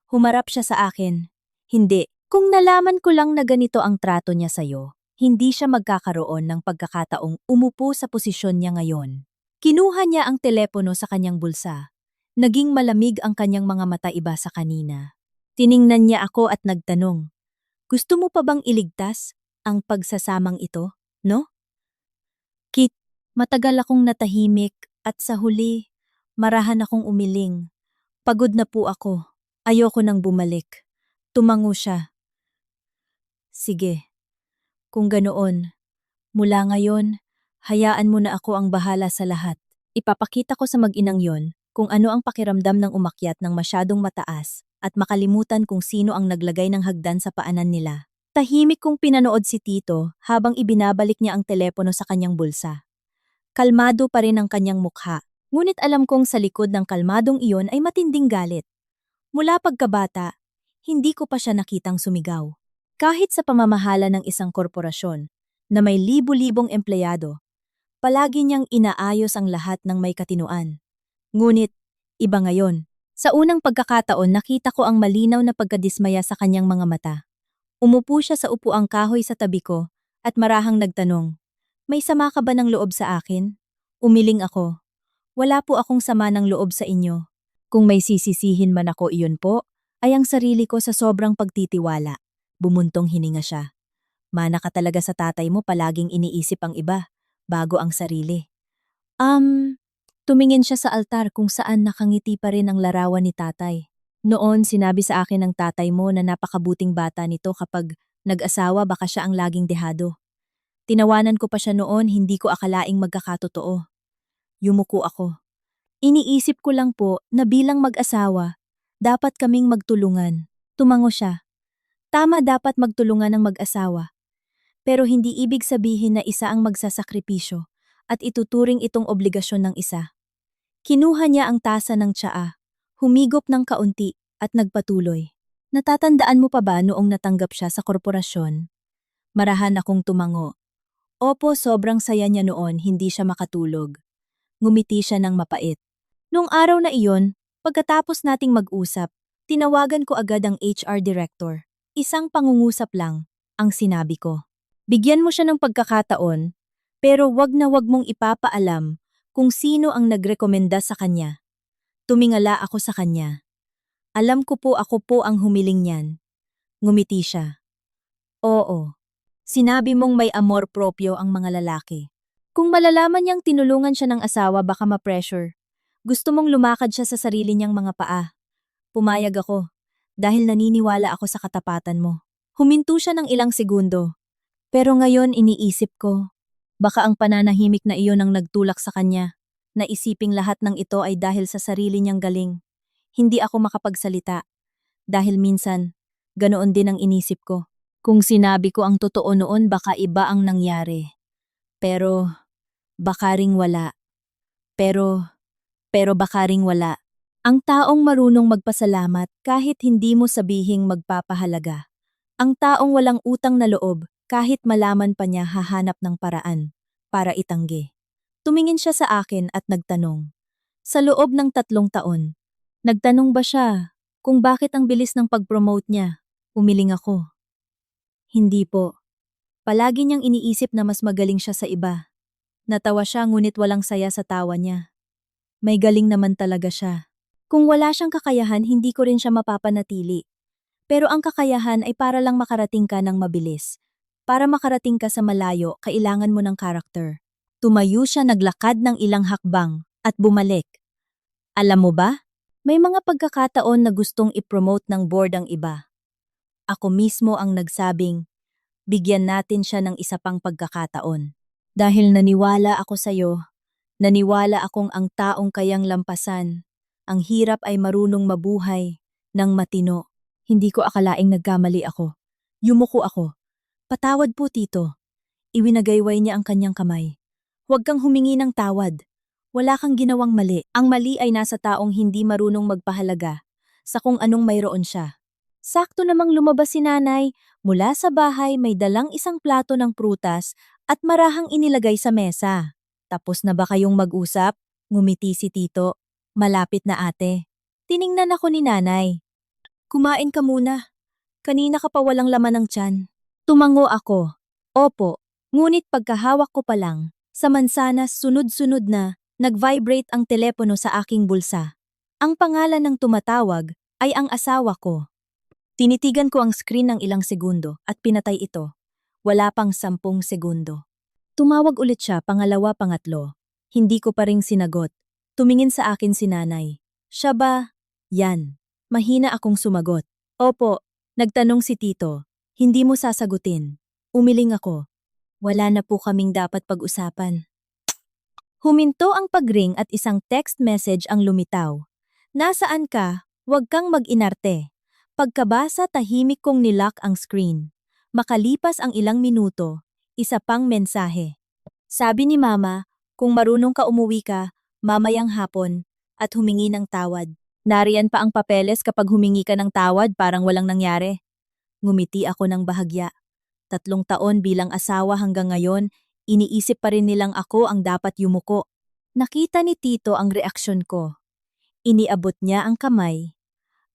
Humarap siya sa akin. Hindi. Kung nalaman ko lang na ganito ang trato niya sa'yo, hindi siya magkakaroon ng pagkakataong umupo sa posisyon niya ngayon. Kinuha niya ang telepono sa kanyang bulsa. Naging malamig ang kanyang mga mata, iba sa kanina. Tiningnan niya ako at nagtanong, gusto mo pa bang iligtas ang pagsasamang ito, no? Kit, matagal akong natahimik at sa huli, marahan akong umiling. Pagod na po ako. Ayoko nang bumalik. Tumango siya. Sige, kung ganoon, mula ngayon, hayaan mo na ako ang bahala sa lahat. Ipapakita ko sa mag-inang yon kung ano ang pakiramdam ng umakyat ng masyadong mataas at makalimutan kung sino ang naglagay ng hagdan sa paanan nila. Tahimik kong pinanood si Tito habang ibinabalik niya ang telepono sa kanyang bulsa. Kalmado pa rin ang kanyang mukha, ngunit alam kong sa likod ng kalmadong iyon ay matinding galit. Mula pagkabata, hindi ko pa siya nakitang sumigaw. Kahit sa pamamahala ng isang korporasyon na may libu-libong empleyado, palagi niyang inaayos ang lahat ng may katinuan. Ngunit, iba ngayon. Sa unang pagkakataon nakita ko ang malinaw na pagkadismaya sa kanyang mga mata. Umupo siya sa upuang kahoy sa tabi ko at marahang nagtanong, may sama ka ba ng loob sa akin? Umiling ako. Wala po akong sama ng loob sa inyo. Kung may sisisihin man ako, iyon po ay ang sarili ko sa sobrang pagtitiwala. Bumuntong hininga siya. Mana ka talaga sa tatay mo, palaging iniisip ang iba, bago ang sarili. Tumingin siya sa altar kung saan nakangiti pa rin ang larawan ni tatay. Noon sinabi sa akin ng tatay mo na napakabuting bata nito kapag Nag-asawa baka siya ang laging dehado. Tinawanan ko pa siya noon, hindi ko akalaing magkakatotoo. Yumuko ako. Iniisip ko lang po na bilang mag-asawa, dapat kaming magtulungan. Tumango siya. Tama, dapat magtulungan ng mag-asawa. Pero hindi ibig sabihin na isa ang magsasakripisyo at ituturing itong obligasyon ng isa. Kinuha niya ang tasa ng tsaa, humigop ng kaunti at nagpatuloy. Natatandaan mo pa ba noong natanggap siya sa korporasyon? Marahan akong tumango. Opo, sobrang saya niya noon, hindi siya makatulog. Ngumiti siya ng mapait. Nung araw na iyon, pagkatapos nating mag-usap, tinawagan ko agad ang HR director. Isang pangungusap lang, ang sinabi ko. Bigyan mo siya ng pagkakataon, pero wag na wag mong ipapaalam kung sino ang nagrekomenda sa kanya. Tumingala ako sa kanya. Alam ko po, ako po ang humiling niyan. Ngumiti siya. Oo. Sinabi mong may amor proprio ang mga lalaki. Kung malalaman niyang tinulungan siya ng asawa, baka ma-pressure. Gusto mong lumakad siya sa sarili niyang mga paa. Pumayag ako, dahil naniniwala ako sa katapatan mo. Huminto siya ng ilang segundo. Pero ngayon iniisip ko, baka ang pananahimik na iyon ang nagtulak sa kanya, na isiping lahat ng ito ay dahil sa sarili niyang galing. Hindi ako makapagsalita, dahil minsan, ganoon din ang inisip ko. Kung sinabi ko ang totoo noon, baka iba ang nangyari. Pero, baka ring wala. Pero baka ring wala. Ang taong marunong magpasalamat kahit hindi mo sabihing magpapahalaga. Ang taong walang utang na loob kahit malaman pa niya hahanap ng paraan para itanggi. Tumingin siya sa akin at nagtanong. Sa loob ng 3 taon, nagtanong ba siya kung bakit ang bilis ng pag-promote niya? Umiling ako. Hindi po. Palagi niyang iniisip na mas magaling siya sa iba. Natawa siya ngunit walang saya sa tawa niya. May galing naman talaga siya. Kung wala siyang kakayahan, hindi ko rin siya mapapanatili. Pero ang kakayahan ay para lang makarating ka ng mabilis. Para makarating ka sa malayo, kailangan mo ng karakter. Tumayo siya, naglakad ng ilang hakbang at bumalik. Alam mo ba? May mga pagkakataon na gustong i-promote ng board ang iba. Ako mismo ang nagsabing, bigyan natin siya ng isa pang pagkakataon. Dahil naniwala ako sa'yo, naniwala akong ang taong kayang lampasan, ang hirap ay marunong mabuhay ng matino. Hindi ko akalaing nagkamali ako. Yumuko ako. Patawad po, tito. Iwinagayway niya ang kanyang kamay. Huwag kang humingi ng tawad. Wala kang ginawang mali. Ang mali ay nasa taong hindi marunong magpahalaga sa kung anong mayroon siya. Sakto namang lumabas si nanay. Mula sa bahay may dalang isang plato ng prutas at marahang inilagay sa mesa. Tapos na ba kayong mag-usap? Ngumiti si tito. Malapit na, ate. Tiningnan ako ni nanay. Kumain ka muna. Kanina ka pa walang laman ng tiyan. Tumango ako. Opo, ngunit pagkahawak ko pa lang, sa mansanas sunod-sunod na, nag-vibrate ang telepono sa aking bulsa. Ang pangalan ng tumatawag ay ang asawa ko. Tinitigan ko ang screen ng ilang segundo at pinatay ito. Wala pang 10 segundo. Tumawag ulit siya, pangalawa, pangatlo. Hindi ko pa ring sinagot. Tumingin sa akin si nanay. Siya ba? Yan. Mahina akong sumagot. Opo, nagtanong si tito. Hindi mo sasagutin. Umiling ako. Wala na po kaming dapat pag-usapan. Huminto ang pagring at isang text message ang lumitaw. Nasaan ka? Huwag kang mag-inarte. Pagkabasa, tahimik kong nilock ang screen. Makalipas ang ilang minuto, isa pang mensahe. Sabi ni mama, kung marunong ka umuwi ka, mamayang hapon, at humingi ng tawad. Nariyan pa ang papeles kapag humingi ka ng tawad, parang walang nangyari. Ngumiti ako ng bahagya. 3 taon bilang asawa hanggang ngayon, iniisip pa rin nilang ako ang dapat yumuko. Nakita ni tito ang reaksyon ko. Iniabot niya ang kamay.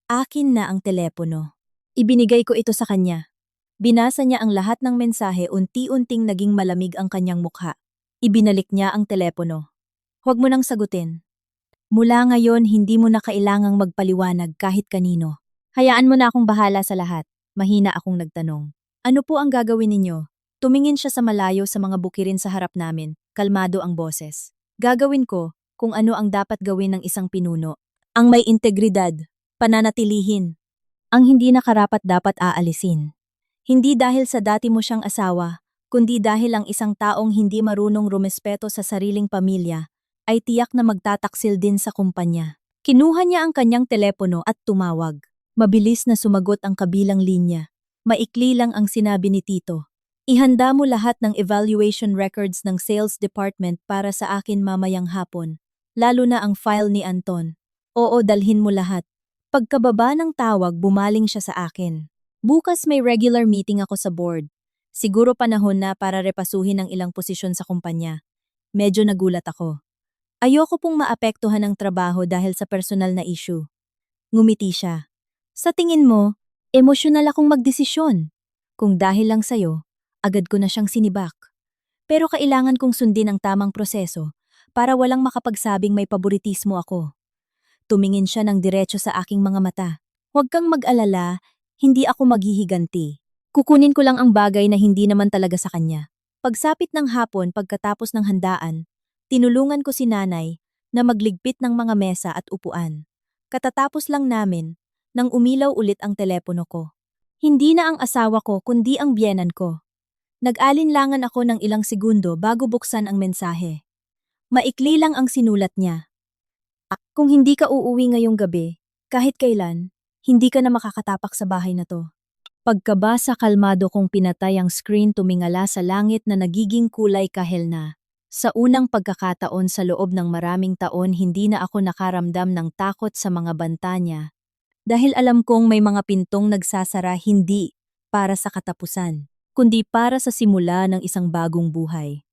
Akin na ang telepono. Ibinigay ko ito sa kanya. Binasa niya ang lahat ng mensahe, unti-unting naging malamig ang kanyang mukha. Ibinalik niya ang telepono. Huwag mo nang sagutin. Mula ngayon, hindi mo na kailangang magpaliwanag kahit kanino. Hayaan mo na akong bahala sa lahat. Mahina akong nagtanong. Ano po ang gagawin ninyo? Tumingin siya sa malayo sa mga bukirin sa harap namin. Kalmado ang boses. Gagawin ko kung ano ang dapat gawin ng isang pinuno. Ang may integridad, pananatilihin. Ang hindi nakarapat dapat aalisin. Hindi dahil sa dati mo siyang asawa, kundi dahil ang isang taong hindi marunong rumespeto sa sariling pamilya, ay tiyak na magtataksil din sa kumpanya. Kinuha niya ang kanyang telepono at tumawag. Mabilis na sumagot ang kabilang linya. Maikli lang ang sinabi ni Tito. Ihanda mo lahat ng evaluation records ng sales department para sa akin mamayang hapon, lalo na ang file ni Anton. Oo, dalhin mo lahat. Pagkababa ng tawag, bumaling siya sa akin. Bukas may regular meeting ako sa board. Siguro panahon na para repasuhin ang ilang posisyon sa kumpanya. Medyo nagulat ako. Ayoko pong maapektuhan ang trabaho dahil sa personal na issue. Ngumiti siya. Sa tingin mo, emosyonal akong magdesisyon. Kung dahil lang sa'yo, agad ko na siyang sinibak. Pero kailangan kong sundin ang tamang proseso para walang makapagsabing may paboritismo ako. Tumingin siya ng diretso sa aking mga mata. Huwag kang mag-alala, hindi ako maghihiganti. Kukunin ko lang ang bagay na hindi naman talaga sa kanya. Pagsapit ng hapon pagkatapos ng handaan, tinulungan ko si nanay na magligpit ng mga mesa at upuan. Katatapos lang namin, nang umilaw ulit ang telepono ko. Hindi na ang asawa ko kundi ang biyenan ko. Nag-alinlangan ako ng ilang segundo bago buksan ang mensahe. Maikli lang ang sinulat niya. Kung hindi ka uuwi ngayong gabi, kahit kailan, hindi ka na makakatapak sa bahay na to. Pagkabasa kalmado kong pinatay ang screen tumingala sa langit na nagiging kulay kahel na. Sa unang pagkakataon sa loob ng maraming taon hindi na ako nakaramdam ng takot sa mga banta niya. Dahil alam kong may mga pintong nagsasara hindi para sa katapusan, kundi para sa simula ng isang bagong buhay.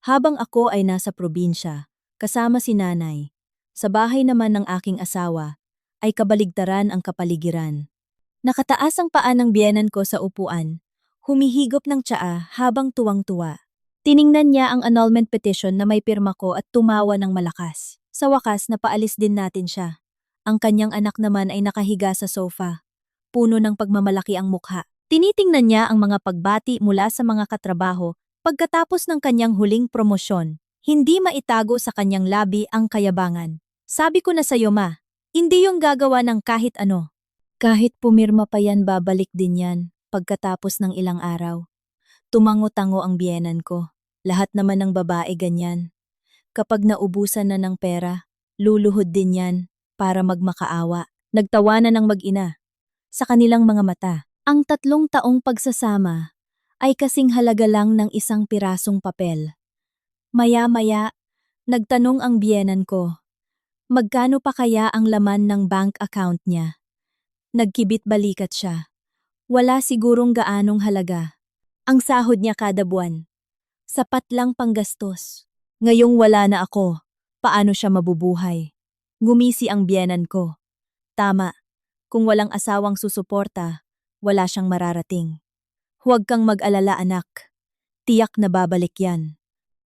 Habang ako ay nasa probinsya, kasama si nanay, sa bahay naman ng aking asawa, ay kabaligtaran ang kapaligiran. Nakataas ang paa ng biyenan ko sa upuan, humihigop ng tsaa habang tuwang-tuwa. Tiningnan niya ang annulment petition na may pirma ko at tumawa ng malakas. Sa wakas, napaalis din natin siya. Ang kanyang anak naman ay nakahiga sa sofa. Puno ng pagmamalaki ang mukha. Tinitingnan niya ang mga pagbati mula sa mga katrabaho pagkatapos ng kanyang huling promosyon. Hindi maitago sa kanyang labi ang kayabangan. Sabi ko na sa'yo ma, hindi yung gagawa ng kahit ano. Kahit pumirma pa yan babalik din yan pagkatapos ng ilang araw. Tumango-tango ang biyenan ko. Lahat naman ng babae ganyan. Kapag naubusan na ng pera, luluhod din yan para magmakaawa. Nagtawanan ng mag-ina. Sa kanilang mga mata, ang 3 taong pagsasama ay kasing halaga lang ng isang pirasong papel. Maya-maya, nagtanong ang biyenan ko. Magkano pa kaya ang laman ng bank account niya? Nagkibit balikat siya. Wala sigurong gaanong halaga. Ang sahod niya kada buwan. Sapat lang panggastos. Ngayong wala na ako, paano siya mabubuhay? Ngumisi ang biyenan ko. Tama, kung walang asawang susuporta, wala siyang mararating. Huwag kang mag-alala anak. Tiyak na babalik yan.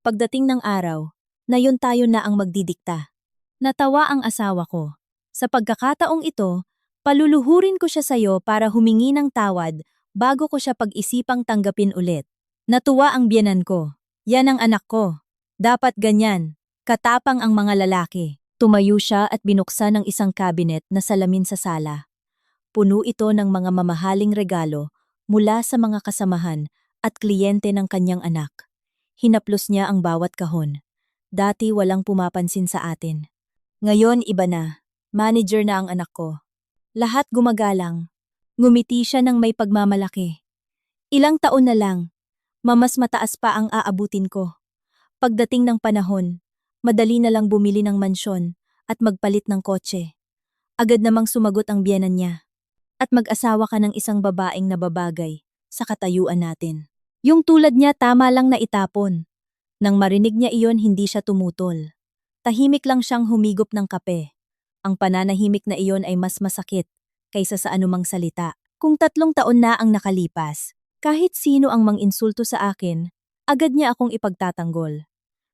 Pagdating ng araw, na yun tayo na ang magdidikta. Natawa ang asawa ko. Sa pagkakataong ito, paluluhurin ko siya sa'yo para humingi ng tawad bago ko siya pag-isipang tanggapin ulit. Natuwa ang biyenan ko. Yan ang anak ko. Dapat ganyan. Katapang ang mga lalaki. Tumayo siya at binuksan ang isang cabinet na salamin sa sala. Puno ito ng mga mamahaling regalo mula sa mga kasamahan at kliyente ng kanyang anak. Hinaplos niya ang bawat kahon. Dati walang pumapansin sa atin. Ngayon iba na. Manager na ang anak ko. Lahat gumagalang. Ngumiti siya ng may pagmamalaki. Ilang taon na lang, mas mataas pa ang aabutin ko. Pagdating ng panahon, madali na lang bumili ng mansyon at magpalit ng kotse. Agad namang sumagot ang biyenan niya. At mag-asawa ka ng isang babaeng nababagay sa katayuan natin. Yung tulad niya tama lang na itapon. Nang marinig niya iyon hindi siya tumutol. Tahimik lang siyang humigop ng kape. Ang pananahimik na iyon ay mas masakit kaysa sa anumang salita. Kung 3 taon na ang nakalipas, kahit sino ang mang-insulto sa akin, agad niya akong ipagtatanggol.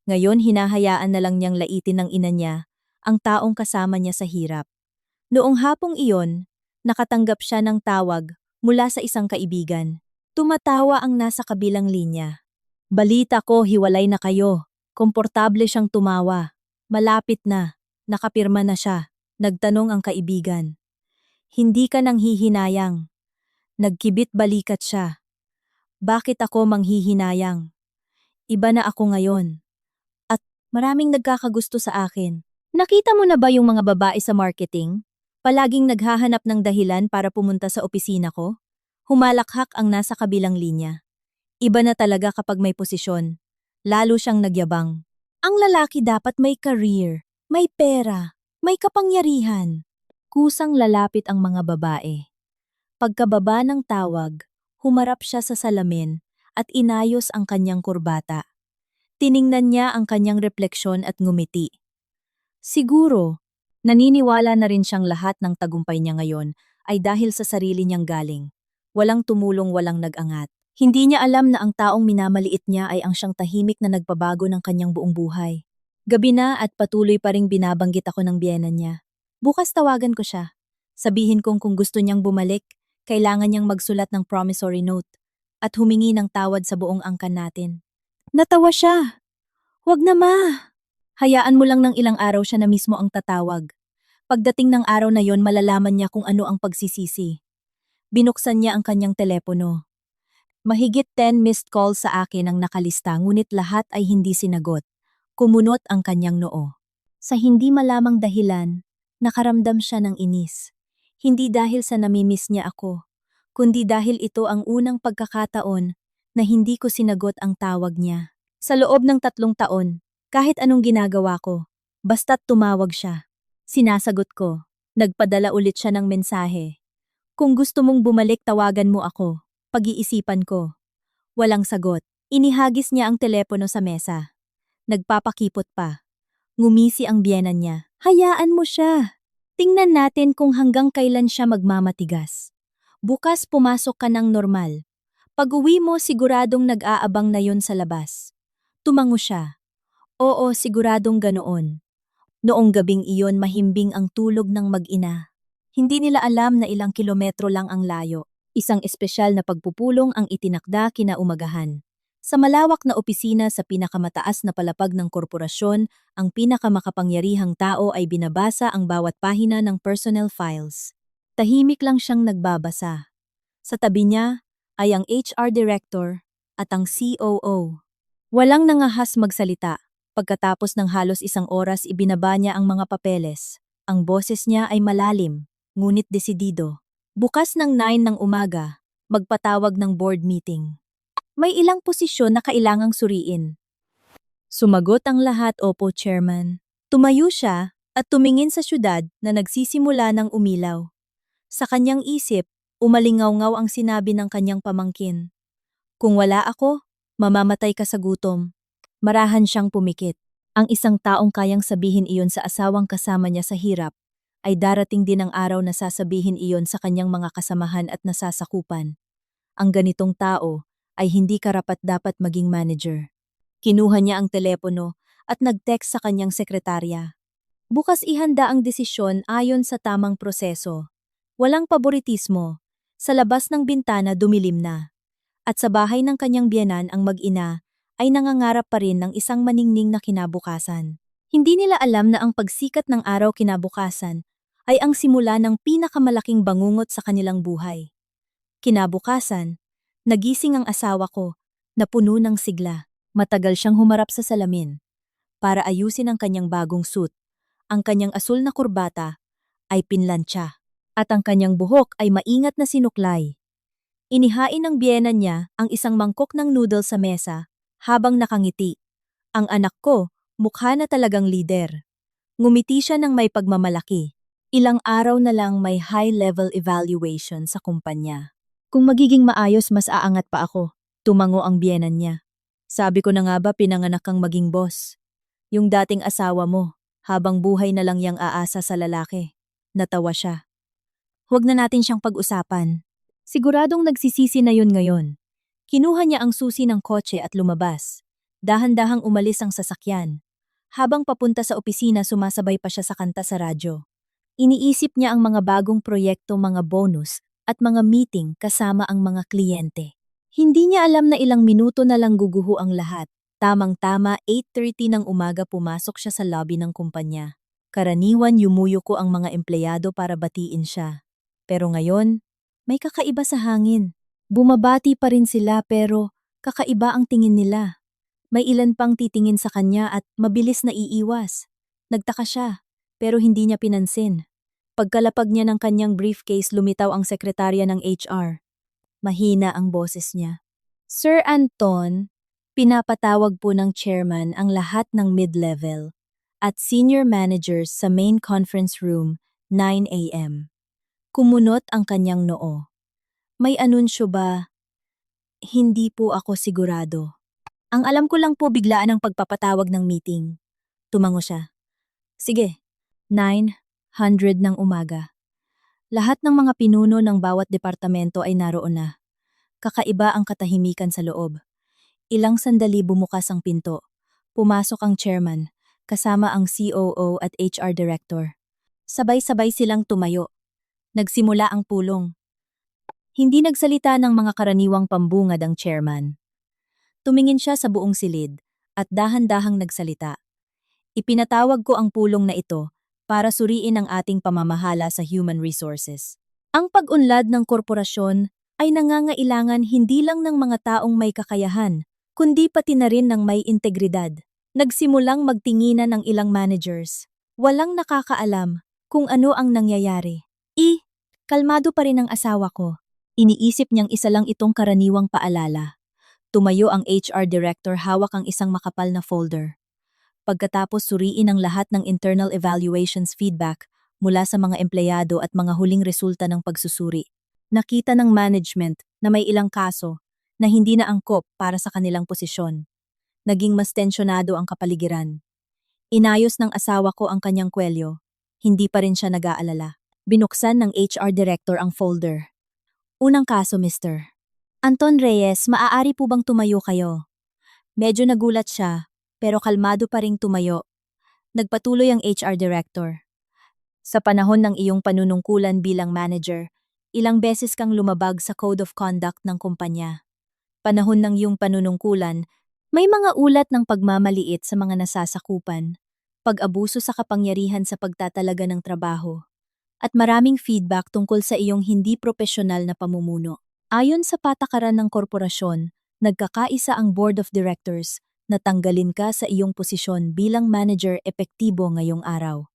Ngayon hinahayaan na lang niyang laitin ng ina niya ang taong kasama niya sa hirap. Noong hapong iyon, nakatanggap siya ng tawag mula sa isang kaibigan. Tumatawa ang nasa kabilang linya. Balita ko hiwalay na kayo. Komportable siyang tumawa. Malapit na. Nakapirma na siya. Nagtanong ang kaibigan. Hindi ka nang hihinayang. Nagkibit balikat siya. Bakit ako manghihinayang? Iba na ako ngayon. At maraming nagkakagusto sa akin. Nakita mo na ba yung mga babae sa marketing? Palaging naghahanap ng dahilan para pumunta sa opisina ko? Humalakhak ang nasa kabilang linya. Iba na talaga kapag may posisyon. Lalo siyang nagyabang. Ang lalaki dapat may career, may pera, may kapangyarihan. Kusang lalapit ang mga babae. Pagkababa ng tawag, humarap siya sa salamin at inayos ang kanyang kurbata. Tiningnan niya ang kanyang refleksyon at ngumiti. Siguro, naniniwala na rin siyang lahat ng tagumpay niya ngayon ay dahil sa sarili niyang galing. Walang tumulong, walang nag-angat. Hindi niya alam na ang taong minamaliit niya ay ang siyang tahimik na nagbabago ng kanyang buong buhay. Gabi na at patuloy pa ring binabanggit ako ng biyenan niya. Bukas tawagan ko siya. Sabihin kong kung gusto niyang bumalik, kailangan niyang magsulat ng promissory note at humingi ng tawad sa buong angkan natin. Natawa siya. Wag na ma. Hayaan mo lang ng ilang araw siya na mismo ang tatawag. Pagdating ng araw na yon malalaman niya kung ano ang pagsisisi. Binuksan niya ang kanyang telepono. Mahigit 10 missed call sa akin ang nakalista ngunit lahat ay hindi sinagot. Kumunot ang kanyang noo. Sa hindi malamang dahilan, nakaramdam siya ng inis. Hindi dahil sa namimiss niya ako, kundi dahil ito ang unang pagkakataon na hindi ko sinagot ang tawag niya. Sa loob ng 3 taon, kahit anong ginagawa ko, basta't tumawag siya. Sinasagot ko. Nagpadala ulit siya ng mensahe. Kung gusto mong bumalik tawagan mo ako. Pag-iisipan ko. Walang sagot. Inihagis niya ang telepono sa mesa. Nagpapakipot pa. Ngumisi ang biyenan niya. Hayaan mo siya. Tingnan natin kung hanggang kailan siya magmamatigas. Bukas pumasok ka ng normal. Pag-uwi mo siguradong nag-aabang na yon sa labas. Tumango siya. Oo, siguradong ganoon. Noong gabing iyon mahimbing ang tulog ng mag-ina. Hindi nila alam na ilang kilometro lang ang layo. Isang espesyal na pagpupulong ang itinakda kinaumagahan. Sa malawak na opisina sa pinakamataas na palapag ng korporasyon, ang pinakamakapangyarihang tao ay binabasa ang bawat pahina ng personnel files. Tahimik lang siyang nagbabasa. Sa tabi niya ay ang HR Director at ang COO. Walang nangahas magsalita. Pagkatapos ng halos 1 oras ibinaba niya ang mga papeles. Ang boses niya ay malalim, ngunit desidido. Bukas ng 9 ng umaga, magpatawag ng board meeting. May ilang posisyon na kailangang suriin. Sumagot ang lahat, opo, chairman. Tumayo siya at tumingin sa syudad na nagsisimula ng umilaw. Sa kanyang isip, umalingaw-ngaw ang sinabi ng kanyang pamangkin. Kung wala ako, mamamatay ka sa gutom. Marahan siyang pumikit. Ang isang taong kayang sabihin iyon sa asawang kasama niya sa hirap, ay darating din ang araw na sasabihin iyon sa kanyang mga kasamahan at nasasakupan. Ang ganitong tao ay hindi karapat-dapat maging manager. Kinuha niya ang telepono at nag-text sa kanyang sekretarya. Bukas ihanda ang desisyon ayon sa tamang proseso. Walang paboritismo. Sa labas ng bintana dumilim na. At sa bahay ng kanyang biyenan ang mag-ina ay nangangarap pa rin ng isang maningning na kinabukasan. Hindi nila alam na ang pagsikat ng araw kinabukasan ay ang simula ng pinakamalaking bangungot sa kanilang buhay. Kinabukasan, nagising ang asawa ko na puno ng sigla. Matagal siyang humarap sa salamin para ayusin ang kanyang bagong suit. Ang kanyang asul na kurbata ay pinlantsa at ang kanyang buhok ay maingat na sinuklay. Inihain ng biyenan niya ang isang mangkok ng noodles sa mesa habang nakangiti. Ang anak ko, mukha na talagang lider. Ngumiti siya ng may pagmamalaki. Ilang araw na lang may high-level evaluation sa kumpanya. Kung magiging maayos mas aangat pa ako, tumango ang biyenan niya. Sabi ko na nga ba pinanganak kang maging boss? Yung dating asawa mo, habang buhay na lang yang aasa sa lalaki. Natawa siya. Huwag na natin siyang pag-usapan. Siguradong nagsisisi na yun ngayon. Kinuha niya ang susi ng kotse at lumabas. Dahan-dahang umalis ang sasakyan. Habang papunta sa opisina sumasabay pa siya sa kanta sa radyo. Iniisip niya ang mga bagong proyekto, mga bonus, at mga meeting kasama ang mga kliyente. Hindi niya alam na ilang minuto na lang guguho ang lahat. Tamang-tama 8:30 ng umaga pumasok siya sa lobby ng kumpanya. Karaniwan yumuyuko ang mga empleyado para batiin siya. Pero ngayon, may kakaiba sa hangin. Bumabati pa rin sila pero kakaiba ang tingin nila. May ilan pang titingin sa kanya at mabilis na iiwas. Nagtaka siya, pero hindi niya pinansin. Pagkalapag niya ng kanyang briefcase, lumitaw ang sekretarya ng HR. Mahina ang boses niya. Sir Anton, pinapatawag po ng chairman ang lahat ng mid-level at senior managers sa main conference room, 9 a.m. Kumunot ang kanyang noo. May anunsyo ba? Hindi po ako sigurado. Ang alam ko lang po biglaan ang pagpapatawag ng meeting. Tumango siya. Sige, 9:00 ng umaga. Lahat ng mga pinuno ng bawat departamento ay naroon na. Kakaiba ang katahimikan sa loob. Ilang sandali bumukas ang pinto. Pumasok ang chairman, kasama ang COO at HR director. Sabay-sabay silang tumayo. Nagsimula ang pulong. Hindi nagsalita ng mga karaniwang pambungad ang chairman. Tumingin siya sa buong silid at dahan-dahang nagsalita. Ipinatawag ko ang pulong na ito para suriin ang ating pamamahala sa human resources. Ang pag-unlad ng korporasyon ay nangangailangan hindi lang ng mga taong may kakayahan, kundi pati na rin ng may integridad. Nagsimulang magtinginan ng ilang managers. Walang nakakaalam kung ano ang nangyayari. Kalmado pa rin ang asawa ko. Iniisip niyang isa lang itong karaniwang paalala. Tumayo ang HR director, hawak ang isang makapal na folder. Pagkatapos suriin ang lahat ng internal evaluations feedback mula sa mga empleyado at mga huling resulta ng pagsusuri. Nakita ng management na may ilang kaso na hindi na angkop para sa kanilang posisyon. Naging mas tensyonado ang kapaligiran. Inayos ng asawa ko ang kanyang kwelyo. Hindi pa rin siya nag-aalala. Binuksan ng HR director ang folder. Unang kaso, Mr. Anton Reyes, maaari po bang tumayo kayo? Medyo nagulat siya, pero kalmado pa ring tumayo. Nagpatuloy ang HR director. Sa panahon ng iyong panunungkulan bilang manager, ilang beses kang lumabag sa code of conduct ng kumpanya. Panahon ng iyong panunungkulan, may mga ulat ng pagmamaliit sa mga nasasakupan, pag-abuso sa kapangyarihan sa pagtatalaga ng trabaho, at maraming feedback tungkol sa iyong hindi propesyonal na pamumuno. Ayon sa patakaran ng korporasyon, nagkakaisa ang board of directors na tanggalin ka sa iyong posisyon bilang manager epektibo ngayong araw.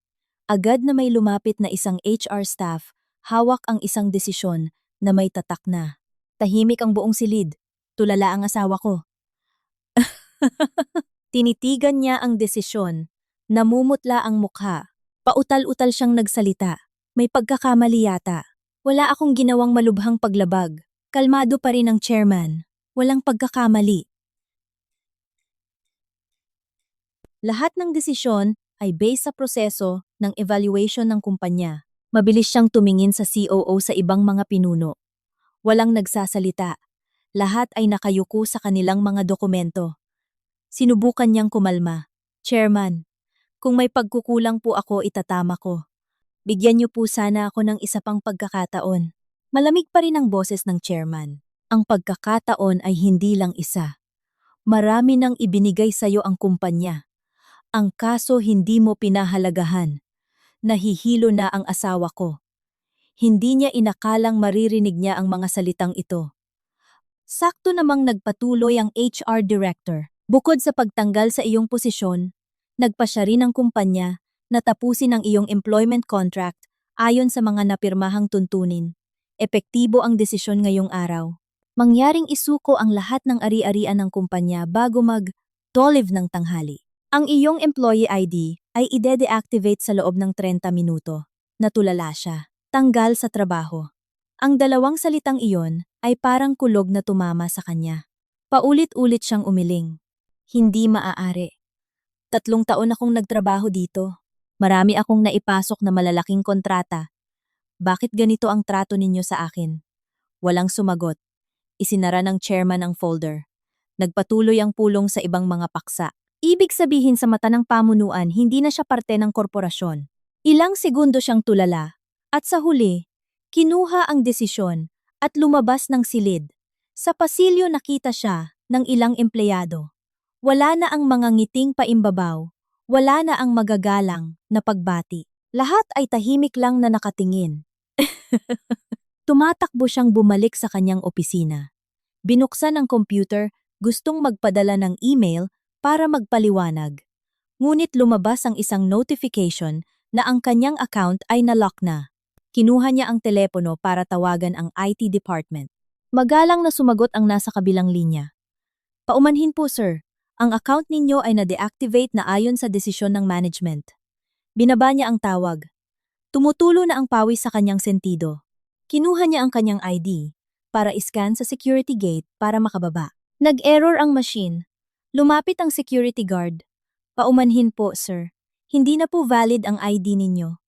Agad na may lumapit na isang HR staff, hawak ang isang desisyon na may tatak na. Tahimik ang buong silid, tulala ang asawa ko. Tinitigan niya ang desisyon, namumutla ang mukha. Pautal-utal siyang nagsalita. May pagkakamali yata. Wala akong ginawang malubhang paglabag. Kalmado pa rin ang chairman. Walang pagkakamali. Lahat ng desisyon ay based sa proseso ng evaluation ng kumpanya. Mabilis siyang tumingin sa COO sa ibang mga pinuno. Walang nagsasalita. Lahat ay nakayuko sa kanilang mga dokumento. Sinubukan niyang kumalma. Chairman, kung may pagkukulang po ako, itatama ko. Bigyan niyo po sana ako ng isa pang pagkakataon. Malamig pa rin ang boses ng chairman. Ang pagkakataon ay hindi lang isa. Marami nang ibinigay sa'yo ang kumpanya. Ang kaso hindi mo pinahalagahan. Nahihilo na ang asawa ko. Hindi niya inakalang maririnig niya ang mga salitang ito. Sakto namang nagpatuloy ang HR director. Bukod sa pagtanggal sa iyong posisyon, nagpasya rin ang kumpanya na tapusin ang iyong employment contract ayon sa mga napirmahang tuntunin. Epektibo ang desisyon ngayong araw. Mangyaring isuko ang lahat ng ari-arian ng kumpanya bago mag-tolive ng tanghali. Ang iyong employee ID ay ide-deactivate sa loob ng 30 minuto. Natulala siya. Tanggal sa trabaho. Ang dalawang salitang iyon ay parang kulog na tumama sa kanya. Paulit-ulit siyang umiling. Hindi maaari. 3 taon akong nagtrabaho dito. Marami akong naipasok na malalaking kontrata. Bakit ganito ang trato ninyo sa akin? Walang sumagot. Isinara ng chairman ang folder. Nagpatuloy ang pulong sa ibang mga paksa. Ibig sabihin sa mata ng pamunuan, hindi na siya parte ng korporasyon. Ilang segundo siyang tulala. At sa huli, kinuha ang desisyon at lumabas ng silid. Sa pasilyo nakita siya ng ilang empleyado. Wala na ang mga ngiting paimbabaw. Wala na ang magagalang na pagbati. Lahat ay tahimik lang na nakatingin. Tumatakbo siyang bumalik sa kanyang opisina. Binuksan ang computer, gustong magpadala ng email para magpaliwanag. Ngunit lumabas ang isang notification na ang kanyang account ay nalock na. Kinuha niya ang telepono para tawagan ang IT department. Magalang na sumagot ang nasa kabilang linya. Paumanhin po sir, ang account ninyo ay na-deactivate na ayon sa desisyon ng management. Binaba niya ang tawag. Tumutulo na ang pawis sa kanyang sentido. Kinuha niya ang kanyang ID para iscan sa security gate para makababa. Nag-error ang machine. Lumapit ang security guard. Paumanhin po, sir. Hindi na po valid ang ID ninyo.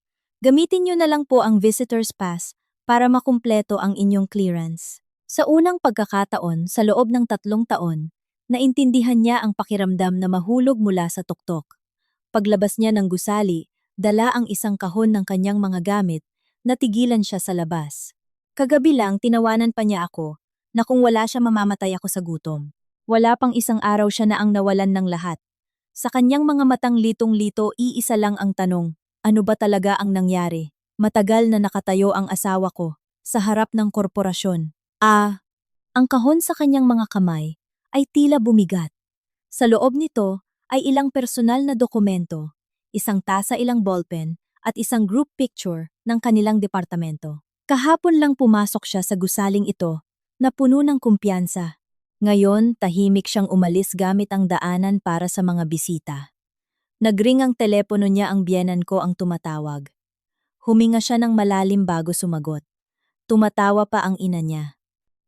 Gamitin niyo na lang po ang visitor's pass para makumpleto ang inyong clearance. Sa unang pagkakataon sa loob ng 3 taon, naintindihan niya ang pakiramdam na mahulog mula sa tuktok. Paglabas niya ng gusali, dala ang isang kahon ng kanyang mga gamit, natigilan siya sa labas. Kagabi lang tinawanan pa niya ako na kung wala siya mamamatay ako sa gutom. Wala pang isang araw siya na ang nawalan ng lahat. Sa kanyang mga matang litong-lito, iisa lang ang tanong, ano ba talaga ang nangyari? Matagal na nakatayo ang asawa ko sa harap ng korporasyon. Ang kahon sa kanyang mga kamay ay tila bumigat. Sa loob nito ay ilang personal na dokumento, isang tasa, ilang ballpen at isang group picture ng kanilang departamento. Kahapon lang pumasok siya sa gusaling ito na puno ng kumpiyansa. Ngayon, tahimik siyang umalis gamit ang daanan para sa mga bisita. Nagring ang telepono niya, ang biyenan ko ang tumatawag. Huminga siya ng malalim bago sumagot. Tumatawa pa ang ina niya.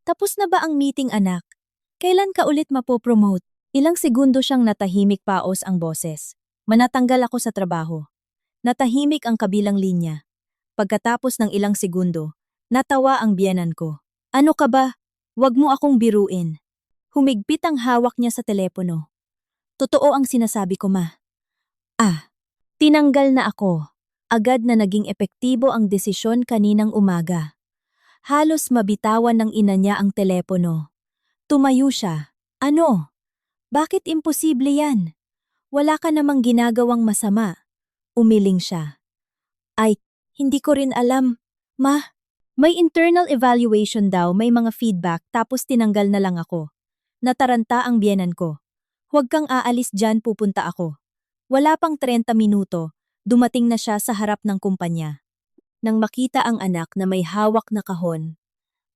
Tapos na ba ang meeting, anak? Kailan ka ulit mapopromote? Ilang segundo siyang natahimik, paos ang boses. Manatanggal ako sa trabaho. Natahimik ang kabilang linya. Pagkatapos ng ilang segundo, natawa ang biyenan ko. Ano ka ba? Huwag mo akong biruin. Humigpit ang hawak niya sa telepono. Totoo ang sinasabi ko, ma. Tinanggal na ako. Agad na naging epektibo ang desisyon kaninang umaga. Halos mabitawan ng ina niya ang telepono. Tumayo siya. Ano? Bakit imposible yan? Wala ka namang ginagawang masama. Umiling siya. Ay, hindi ko rin alam. Ma, may internal evaluation daw, may mga feedback, tapos tinanggal na lang ako. Nataranta ang biyenan ko. Huwag kang aalis dyan, pupunta ako. Wala pang 30 minuto, dumating na siya sa harap ng kumpanya. Nang makita ang anak na may hawak na kahon,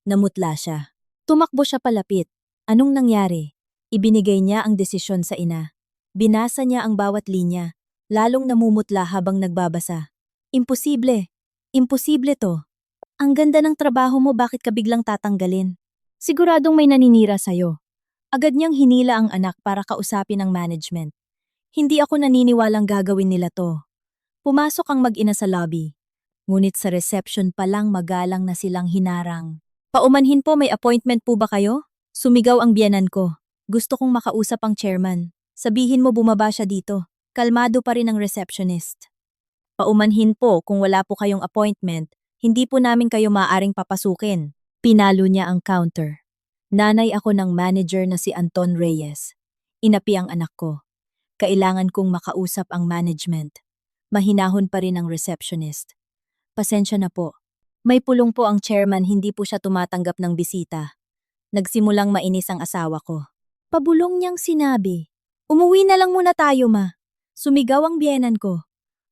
namutla siya. Tumakbo siya palapit. Anong nangyari? Ibinigay niya ang desisyon sa ina. Binasa niya ang bawat linya, lalong namumutla habang nagbabasa. Imposible. Imposible to. Ang ganda ng trabaho mo, bakit ka biglang tatanggalin? Siguradong may naninira sa'yo. Agad niyang hinila ang anak para kausapin ang management. Hindi ako naniniwalang gagawin nila to. Pumasok ang mag-ina sa lobby. Ngunit sa reception pa lang magalang na silang hinarang. Paumanhin po, may appointment po ba kayo? Sumigaw ang biyenan ko. Gusto kong makausap ang chairman. Sabihin mo bumaba siya dito. Kalmado pa rin ang receptionist. Paumanhin po, kung wala po kayong appointment, hindi po namin kayo maaaring papasukin. Pinalo niya ang counter. Nanay ako ng manager na si Anton Reyes. Inapi ang anak ko. Kailangan kong makausap ang management. Mahinahon pa rin ang receptionist. Pasensya na po. May pulong po ang chairman, hindi po siya tumatanggap ng bisita. Nagsimulang mainis ang asawa ko. Pabulong niyang sinabi. Umuwi na lang muna tayo, ma. Sumigaw ang biyenan ko.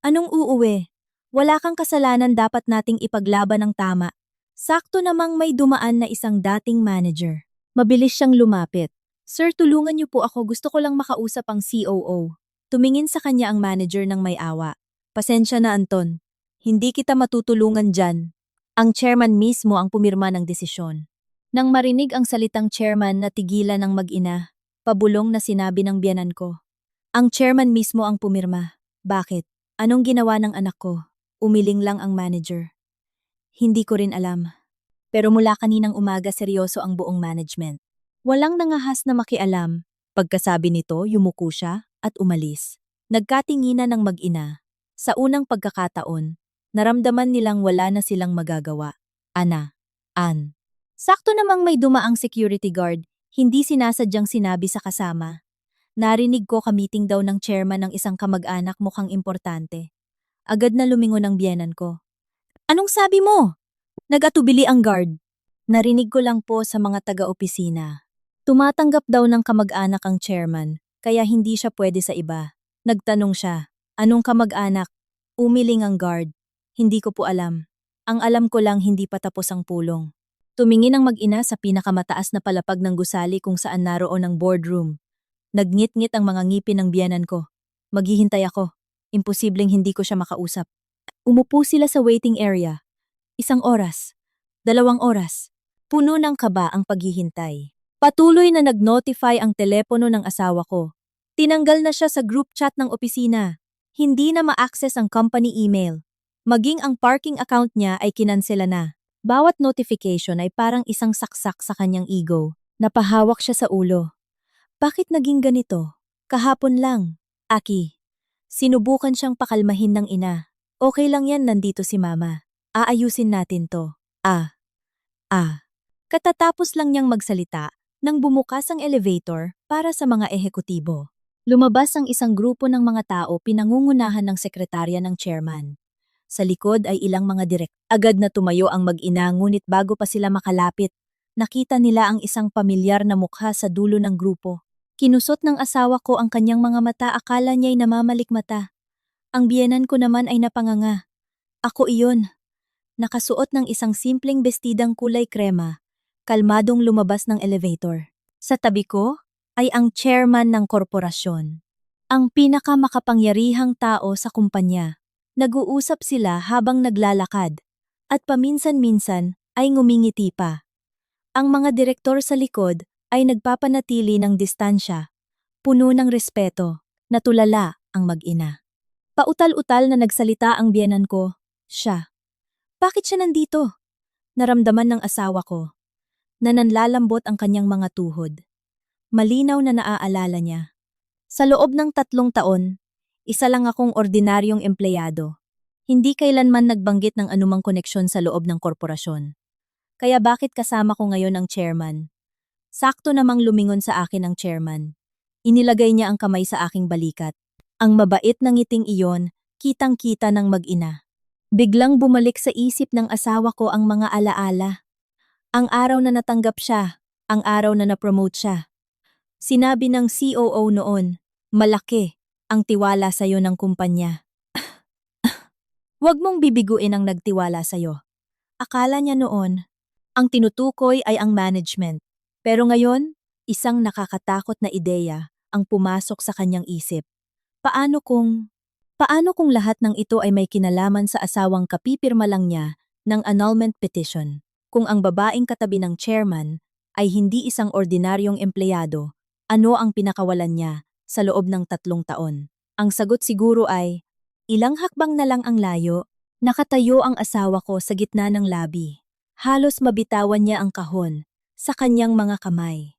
Anong uuwi? Wala kang kasalanan, dapat nating ipaglaban ng tama. Sakto namang may dumaan na isang dating manager. Mabilis siyang lumapit. Sir, tulungan niyo po ako, gusto ko lang makausap ang COO. Tumingin sa kanya ang manager ng may awa. Pasensya na, Anton. Hindi kita matutulungan dyan. Ang chairman mismo ang pumirma ng desisyon. Nang marinig ang salitang chairman, natigilan ng mag-ina. Pabulong na sinabi ng biyenan ko. Ang chairman mismo ang pumirma. Bakit? Anong ginawa ng anak ko? Umiling lang ang manager. Hindi ko rin alam. Pero mula kaninang umaga seryoso ang buong management. Walang nangahas na makialam. Pagkasabi nito, yumuko siya at umalis. Nagkatinginan ng mag-ina. Sa unang pagkakataon, naramdaman nilang wala na silang magagawa. An. Sakto namang may dumaang security guard, hindi sinasadyang sinabi sa kasama. Narinig ko ka-meeting daw ng chairman ng isang kamag-anak, mukhang importante. Agad na lumingon ang biyenan ko. Anong sabi mo? Nag-atubili ang guard. Narinig ko lang po sa mga taga-opisina. Tumatanggap daw ng kamag-anak ang chairman, kaya hindi siya pwede sa iba. Nagtanong siya, anong kamag-anak? Umiling ang guard. Hindi ko po alam. Ang alam ko lang hindi pa tapos ang pulong. Tumingin ang mag-ina sa pinakamataas na palapag ng gusali kung saan naroon ang boardroom. Nagngit-ngit ang mga ngipin ng biyanan ko. Maghihintay ako. Imposibleng hindi ko siya makausap. Umupo sila sa waiting area. 1 oras. 2 oras. Puno ng kaba ang paghihintay. Patuloy na nag-notify ang telepono ng asawa ko. Tinanggal na siya sa group chat ng opisina. Hindi na ma-access ang company email. Maging ang parking account niya ay kinansela na. Bawat notification ay parang isang saksak sa kanyang ego. Napahawak siya sa ulo. Bakit naging ganito? Kahapon lang. Aki. Sinubukan siyang pakalmahin ng ina. Okay lang yan, nandito si mama. Aayusin natin to. Katatapos lang niyang magsalita nang bumukas ang elevator para sa mga ehekutibo. Lumabas ang isang grupo ng mga tao pinangungunahan ng sekretarya ng chairman. Sa likod ay ilang mga direk. Agad na tumayo ang mag-ina ngunit bago pa sila makalapit, nakita nila ang isang pamilyar na mukha sa dulo ng grupo. Kinusot ng asawa ko ang kanyang mga mata, akala niya'y namamalikmata. Ang biyenan ko naman ay napanganga. Ako iyon. Nakasuot ng isang simpleng bestidang kulay krema, kalmadong lumabas ng elevator. Sa tabi ko ay ang chairman ng korporasyon. Ang pinakamakapangyarihang tao sa kumpanya. Nag-uusap sila habang naglalakad, at paminsan-minsan ay ngumingiti pa. Ang mga direktor sa likod ay nagpapanatili ng distansya, puno ng respeto, natulala ang mag-ina. Pautal-utal na nagsalita ang biyenan ko, siya. Bakit siya nandito? Naramdaman ng asawa ko na nanlalambot ang kanyang mga tuhod. Malinaw na naaalala niya. Sa loob ng 3 taon, isa lang akong ordinaryong empleyado. Hindi kailanman nagbanggit ng anumang koneksyon sa loob ng korporasyon. Kaya bakit kasama ko ngayon ang chairman? Sakto namang lumingon sa akin ang chairman. Inilagay niya ang kamay sa aking balikat. Ang mabait na ngiting iyon, kitang-kita ng mag-ina. Biglang bumalik sa isip ng asawa ko ang mga alaala. Ang araw na natanggap siya, ang araw na na-promote siya. Sinabi ng COO noon, malaki ang tiwala sa'yo ng kumpanya. Huwag mong bibiguin ang nagtiwala sa'yo. Akala niya noon, ang tinutukoy ay ang management. Pero ngayon, isang nakakatakot na ideya ang pumasok sa kanyang isip. Paano kung lahat ng ito ay may kinalaman sa asawang kapipirma lang niya ng annulment petition? Kung ang babaeng katabi ng chairman ay hindi isang ordinaryong empleyado, ano ang pinakawalan niya sa loob ng 3 taon? Ang sagot siguro ay, ilang hakbang na lang ang layo, nakatayo ang asawa ko sa gitna ng labi. Halos mabitawan niya ang kahon sa kanyang mga kamay.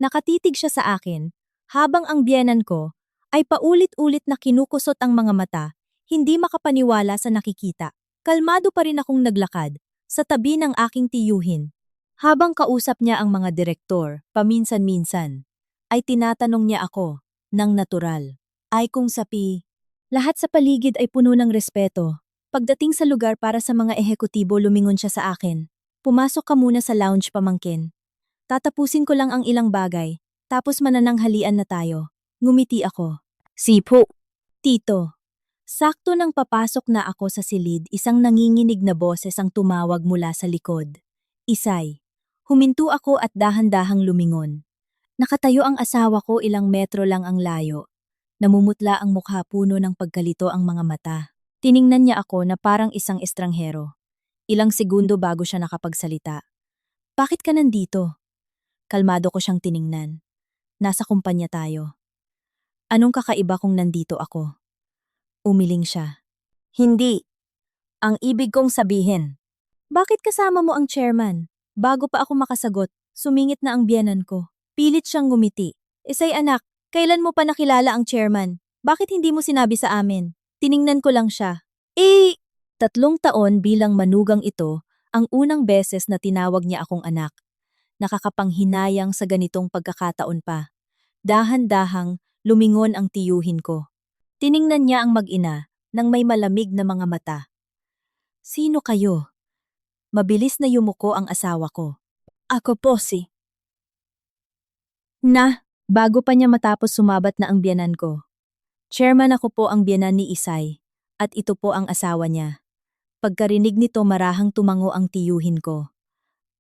Nakatitig siya sa akin habang ang biyenan ko ay paulit-ulit na kinukusot ang mga mata, hindi makapaniwala sa nakikita. Kalmado pa rin akong naglakad sa tabi ng aking tiyuhin. Habang kausap niya ang mga direktor, paminsan-minsan, ay tinatanong niya ako ng natural. Ay kung sapi, lahat sa paligid ay puno ng respeto. Pagdating sa lugar para sa mga ehekutibo, lumingon siya sa akin. Pumasok ka muna sa lounge, pamangkin. Tatapusin ko lang ang ilang bagay, tapos manananghalian na tayo. Ngumiti ako. Sipo. Tito. Sakto nang papasok na ako sa silid, isang nanginginig na boses ang tumawag mula sa likod. Isay. Huminto ako at dahan-dahang lumingon. Nakatayo ang asawa ko, ilang metro lang ang layo. Namumutla ang mukha, puno ng pagkalito ang mga mata. Tiningnan niya ako na parang isang estranghero. Ilang segundo bago siya nakapagsalita. Bakit ka nandito? Kalmado ko siyang tiningnan. Nasa kumpanya tayo. Anong kakaiba kung nandito ako? Umiling siya. Hindi. Ang ibig kong sabihin. Bakit kasama mo ang chairman? Bago pa ako makasagot, sumingit na ang biyenan ko. Pilit siyang ngumiti. Isay anak, kailan mo pa nakilala ang chairman? Bakit hindi mo sinabi sa amin? Tiningnan ko lang siya. 3 taon bilang manugang ito, ang unang beses na tinawag niya akong anak. Nakakapanghinayang sa ganitong pagkakataon pa. Dahan-dahang lumingon ang tiyuhin ko. Tiningnan niya ang mag-ina nang may malamig na mga mata. Sino kayo? Mabilis na yumuko ang asawa ko. Ako po si. Bago pa niya matapos sumabat na ang biyanan ko. Chairman, ako po ang biyanan ni Isay, at ito po ang asawa niya. Pagkarinig nito marahang tumango ang tiyuhin ko.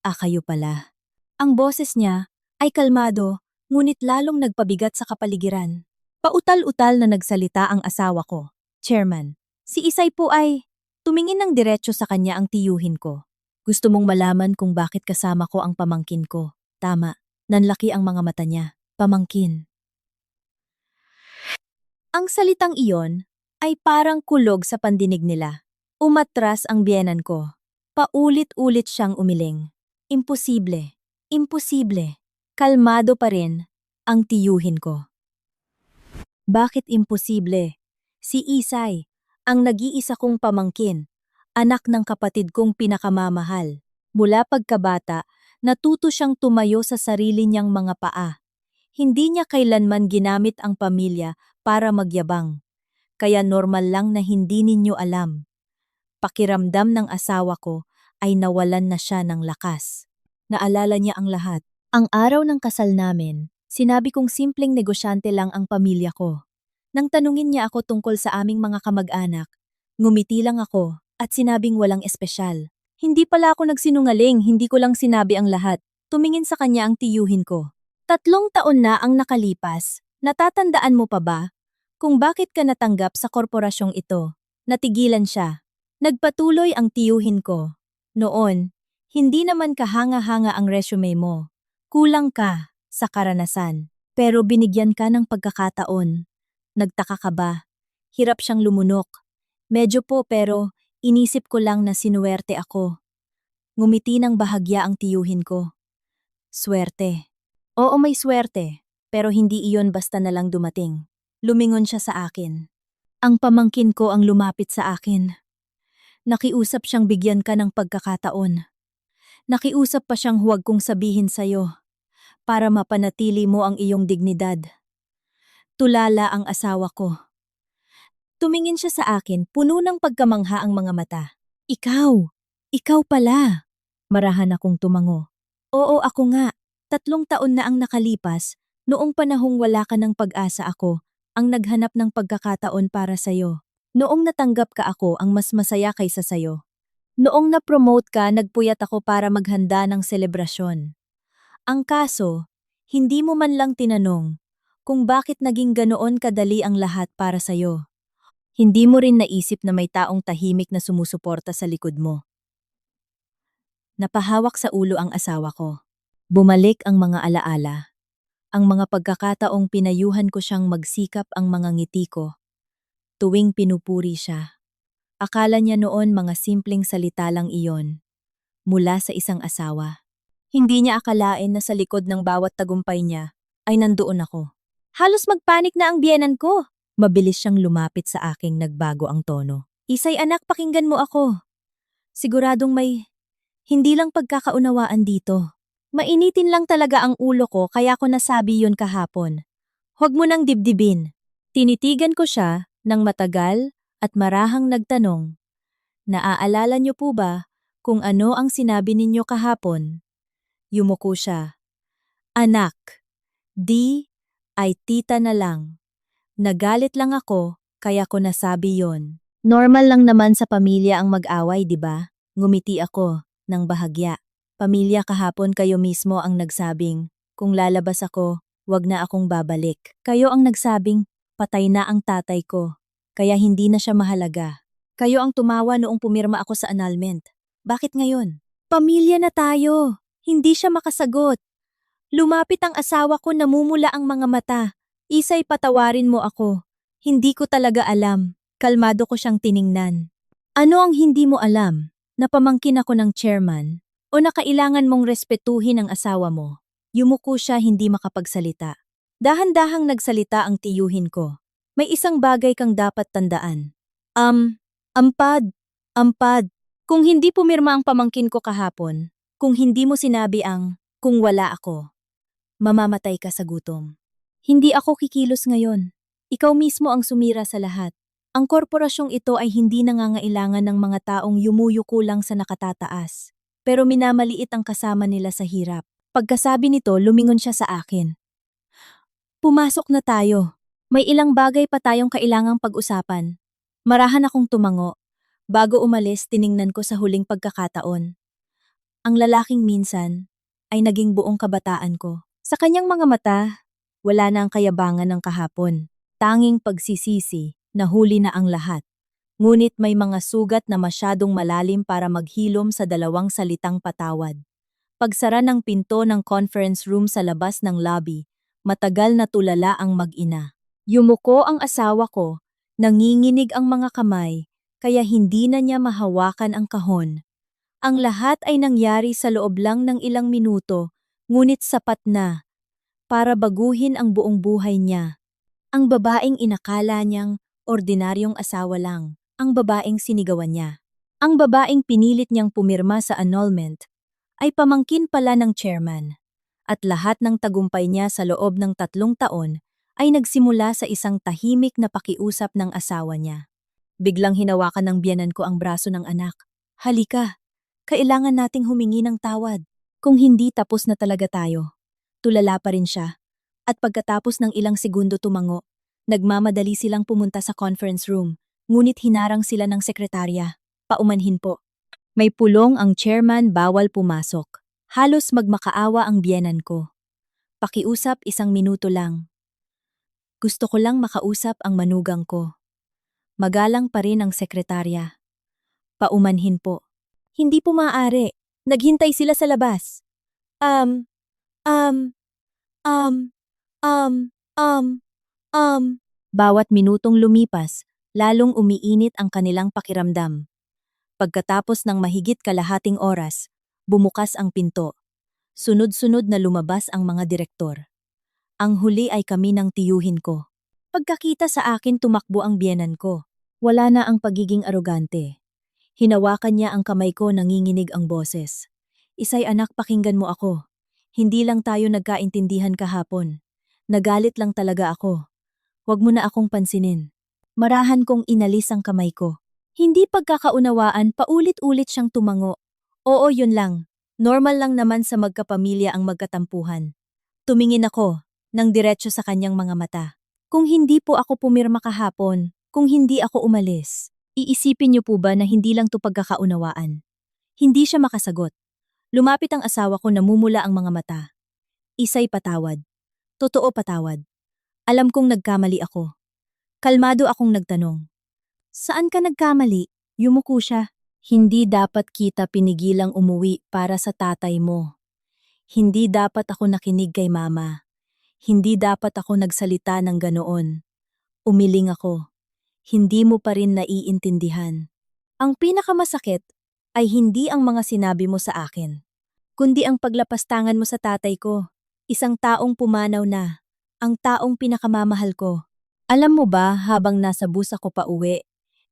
Kayo pala. Ang boses niya ay kalmado, ngunit lalong nagpabigat sa kapaligiran. Pautal-utal na nagsalita ang asawa ko. Chairman, si Isay po ay tumingin ng diretso sa kanya ang tiyuhin ko. Gusto mong malaman kung bakit kasama ko ang pamangkin ko. Tama, nanlaki ang mga mata niya. Pamangkin. Ang salitang iyon ay parang kulog sa pandinig nila. Umatras ang biyenan ko. Paulit-ulit siyang umiling. Imposible. Imposible. Kalmado pa rin ang tiyuhin ko. Bakit imposible? Si Isay, ang nag-iisa kong pamangkin, anak ng kapatid kong pinakamamahal. Mula pagkabata, natuto siyang tumayo sa sarili niyang mga paa. Hindi niya kailanman ginamit ang pamilya para magyabang. Kaya normal lang na hindi ninyo alam. Pakiramdam ng asawa ko ay nawalan na siya ng lakas. Naalala niya ang lahat. Ang araw ng kasal namin, sinabi kong simpleng negosyante lang ang pamilya ko. Nang tanungin niya ako tungkol sa aming mga kamag-anak, ngumiti lang ako at sinabing walang espesyal. Hindi pala ako nagsinungaling, hindi ko lang sinabi ang lahat. Tumingin sa kanya ang tiyuhin ko. 3 taon na ang nakalipas. Natatandaan mo pa ba kung bakit ka natanggap sa korporasyong ito? Natigilan siya. Nagpatuloy ang tiyuhin ko. Noon, hindi naman kahanga-hanga ang resume mo. Kulang ka sa karanasan. Pero binigyan ka ng pagkakataon. Nagtaka ka ba? Hirap siyang lumunok. Medyo po, pero inisip ko lang na sinuwerte ako. Ngumiti ng bahagya ang tiyuhin ko. Swerte. Oo, may swerte, pero hindi iyon basta na lang dumating. Lumingon siya sa akin. Ang pamangkin ko ang lumapit sa akin. Nakiusap siyang bigyan ka ng pagkakataon. Nakiusap pa siyang huwag kong sabihin sa'yo para mapanatili mo ang iyong dignidad. Tulala ang asawa ko. Tumingin siya sa akin, puno ng pagkamangha ang mga mata. Ikaw! Ikaw pala! Marahan akong tumango. Oo, ako nga. 3 taon na ang nakalipas, noong panahong wala ka ng pag-asa ako, ang naghanap ng pagkakataon para sa'yo. Noong natanggap ka ako, ang mas masaya kaysa sa'yo. Noong na-promote ka, nagpuyat ako para maghanda ng selebrasyon. Ang kaso, hindi mo man lang tinanong kung bakit naging ganoon kadali ang lahat para sa'yo. Hindi mo rin naisip na may taong tahimik na sumusuporta sa likod mo. Napahawak sa ulo ang asawa ko. Bumalik ang mga alaala. Ang mga pagkakataong pinayuhan ko siyang magsikap ang mga ngiti ko. Tuwing pinupuri siya. Akala niya noon mga simpleng salita lang iyon. Mula sa isang asawa. Hindi niya akalain na sa likod ng bawat tagumpay niya ay nandoon ako. Halos magpanik na ang biyenan ko. Mabilis siyang lumapit sa aking nagbago ang tono. Isay, anak, pakinggan mo ako. Siguradong may hindi lang pagkakaunawaan dito. Mainitin lang talaga ang ulo ko kaya ko nasabi yun kahapon. Huwag mo nang dibdibin. Tinitigan ko siya ng matagal at marahang nagtanong. Naaalala niyo po ba kung ano ang sinabi ninyo kahapon? Yumuko siya. Anak, di ay tita na lang. Nagalit lang ako kaya ko nasabi yon. Normal lang naman sa pamilya ang mag-away, di ba? Ngumiti ako ng bahagya. Pamilya, kahapon kayo mismo ang nagsabing, kung lalabas ako, wag na akong babalik. Kayo ang nagsabing, patay na ang tatay ko, kaya hindi na siya mahalaga. Kayo ang tumawa noong pumirma ako sa annulment. Bakit ngayon? Pamilya na tayo. Hindi siya makasagot. Lumapit ang asawa ko, namumula ang mga mata. Isay, patawarin mo ako. Hindi ko talaga alam. Kalmado ko siyang tiningnan. Ano ang hindi mo alam? Napamangkin ako ng chairman. O na kailangan mong respetuhin ang asawa mo? Yumuko siya, hindi makapagsalita. Dahan-dahang nagsalita ang tiyuhin ko. May isang bagay kang dapat tandaan. Ampad. Kung hindi pumirma ang pamangkin ko kahapon, kung hindi mo sinabi ang, kung wala ako, mamamatay ka sa gutom. Hindi ako kikilos ngayon. Ikaw mismo ang sumira sa lahat. Ang korporasyong ito ay hindi nangangailangan ng mga taong yumuyuko lang sa nakatataas. pero minamaliit ang kasama nila sa hirap. Pagkasabi nito, lumingon siya sa akin. Pumasok na tayo. May ilang bagay pa tayong kailangang pag-usapan. Marahan akong tumango. Bago umalis, tiningnan ko sa huling pagkakataon. Ang lalaking minsan ay naging buong kabataan ko. Sa kanyang mga mata, wala na ang kayabangan ng kahapon. Tanging pagsisisi, nahuli na ang lahat. Ngunit may mga sugat na masyadong malalim para maghilom sa dalawang salitang patawad. Pagsara ng pinto ng conference room sa labas ng lobby, matagal na tulala ang mag-ina. Yumuko ang asawa ko, nanginginig ang mga kamay, kaya hindi na niya mahawakan ang kahon. Ang lahat ay nangyari sa loob lang ng ilang minuto, ngunit sapat na para baguhin ang buong buhay niya. Ang babaeng inakala niyang ordinaryong asawa lang, ang babaeng sinigawan niya. Ang babaeng pinilit niyang pumirma sa annulment ay pamangkin pala ng chairman. At lahat ng tagumpay niya sa loob ng 3 taon ay nagsimula sa isang tahimik na pakiusap ng asawa niya. Biglang hinawakan ng biyenan ko ang braso ng anak. Halika, kailangan nating humingi ng tawad. Kung hindi, tapos na talaga tayo. Tulala pa rin siya. At pagkatapos ng ilang segundo tumango, nagmamadali silang pumunta sa conference room, ngunit hinarang sila ng sekretarya. Paumanhin po. May pulong ang chairman, bawal pumasok. Halos magmakaawa ang biyenan ko. Pakiusap 1 minuto lang. Gusto ko lang makausap ang manugang ko. Magalang pa rin ang sekretarya. Paumanhin po. Hindi po maaari. Naghintay sila sa labas. Um, um, um, um, um, Bawat minutong lumipas, lalong umiinit ang kanilang pakiramdam. Pagkatapos ng mahigit kalahating oras, bumukas ang pinto. Sunod-sunod na lumabas ang mga direktor. Ang huli ay kami ng tiyuhin ko. Pagkakita sa akin, tumakbo ang biyenan ko. Wala na ang pagiging arogante. Hinawakan niya ang kamay ko, nanginginig ang boses. Isay anak, pakinggan mo ako. Hindi lang tayo nagkaintindihan kahapon. Nagalit lang talaga ako. Huwag mo na akong pansinin. Marahan kong inalis ang kamay ko. Hindi pagkakaunawaan, paulit-ulit siyang tumango. Oo, yun lang. Normal lang naman sa magkapamilya ang magkatampuhan. Tumingin ako, nang diretso sa kanyang mga mata. Kung hindi po ako pumirma kahapon, kung hindi ako umalis, iisipin niyo po ba na hindi lang to pagkakaunawaan? Hindi siya makasagot. Lumapit ang asawa ko, namumula ang mga mata. Isay patawad. Totoo patawad. Alam kong nagkamali ako. Kalmado akong nagtanong. Saan ka nagkamali? Yumuko siya. Hindi dapat kita pinigilang umuwi para sa tatay mo. Hindi dapat ako nakinig kay mama. Hindi dapat ako nagsalita ng ganoon. Umiling ako. Hindi mo pa rin naiintindihan. Ang pinakamasakit ay hindi ang mga sinabi mo sa akin, kundi ang paglapastangan mo sa tatay ko. Isang taong pumanaw na. Ang taong pinakamamahal ko. Alam mo ba, habang nasa bus ako pa uwi,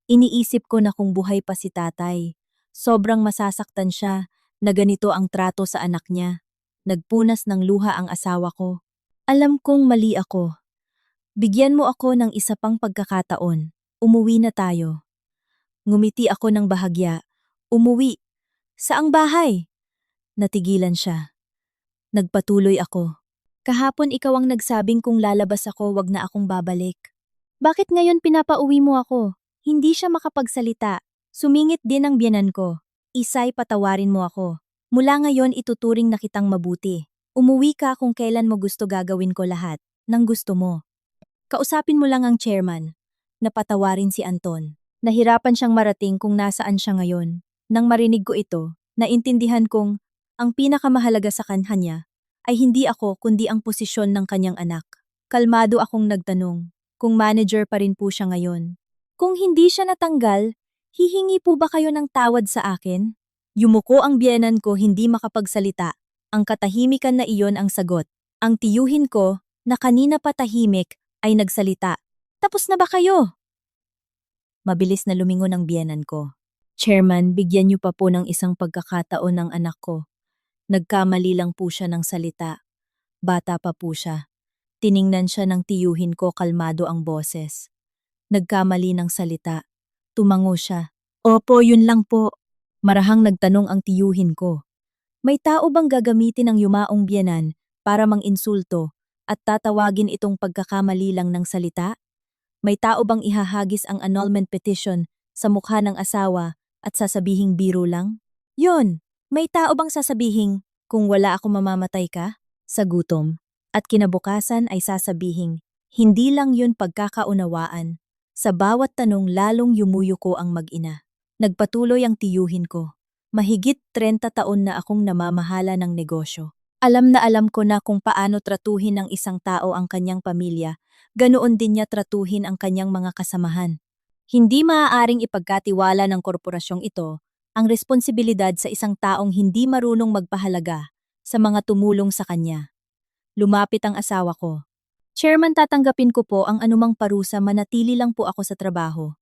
iniisip ko na kung buhay pa si tatay. Sobrang masasaktan siya na ganito ang trato sa anak niya. Nagpunas ng luha ang asawa ko. Alam kong mali ako. Bigyan mo ako ng isa pang pagkakataon. Umuwi na tayo. Ngumiti ako ng bahagya. Umuwi. Saang bahay? Natigilan siya. Nagpatuloy ako. Kahapon ikaw ang nagsabing kung lalabas ako, wag na akong babalik. Bakit ngayon pinapauwi mo ako? Hindi siya makapagsalita. Sumingit din ang biyenan ko. Isay, patawarin mo ako. Mula ngayon ituturing na kitang mabuti. Umuwi ka kung kailan mo gusto, gagawin ko lahat. Nang gusto mo. Kausapin mo lang ang chairman. Napatawarin si Anton. Nahirapan siyang marating kung nasaan siya ngayon. Nang marinig ko ito, naintindihan kong ang pinakamahalaga sa kanya ay hindi ako kundi ang posisyon ng kanyang anak. Kalmado akong nagtanong kung manager pa rin po siya ngayon. Kung hindi siya natanggal, hihingi po ba kayo ng tawad sa akin? Yumuko ang biyenan ko, hindi makapagsalita. Ang katahimikan na iyon ang sagot. Ang tiyuhin ko, na kanina pa tahimik, ay nagsalita. Tapos na ba kayo? Mabilis na lumingon ang biyenan ko. Chairman, bigyan niyo pa po ng isang pagkakataon ng anak ko. Nagkamali lang po siya ng salita. Bata pa po siya. Tiningnan siya ng tiyuhin ko, kalmado ang boses. Nagkamali ng salita. Tumango siya. Opo, yun lang po. Marahang nagtanong ang tiyuhin ko. May tao bang gagamitin ang yumaong biyanan para mang-insulto at tatawagin itong pagkakamali lang ng salita? May tao bang ihahagis ang annulment petition sa mukha ng asawa at sasabihing biro lang? Yun, may tao bang sasabihing kung wala ako mamamatay ka? Sa gutom. At kinabukasan ay sasabihing, hindi lang yun pagkakaunawaan. Sa bawat tanong lalong yumuyuko ang mag-ina. Nagpatuloy ang tiyuhin ko. Mahigit 30 taon na akong namamahala ng negosyo. Alam na alam ko na kung paano tratuhin ng isang tao ang kanyang pamilya, ganoon din niya tratuhin ang kanyang mga kasamahan. Hindi maaaring ipagkatiwala ng korporasyong ito ang responsibilidad sa isang taong hindi marunong magpahalaga sa mga tumulong sa kanya. Lumapit ang asawa ko. Chairman, tatanggapin ko po ang anumang parusa, manatili lang po ako sa trabaho.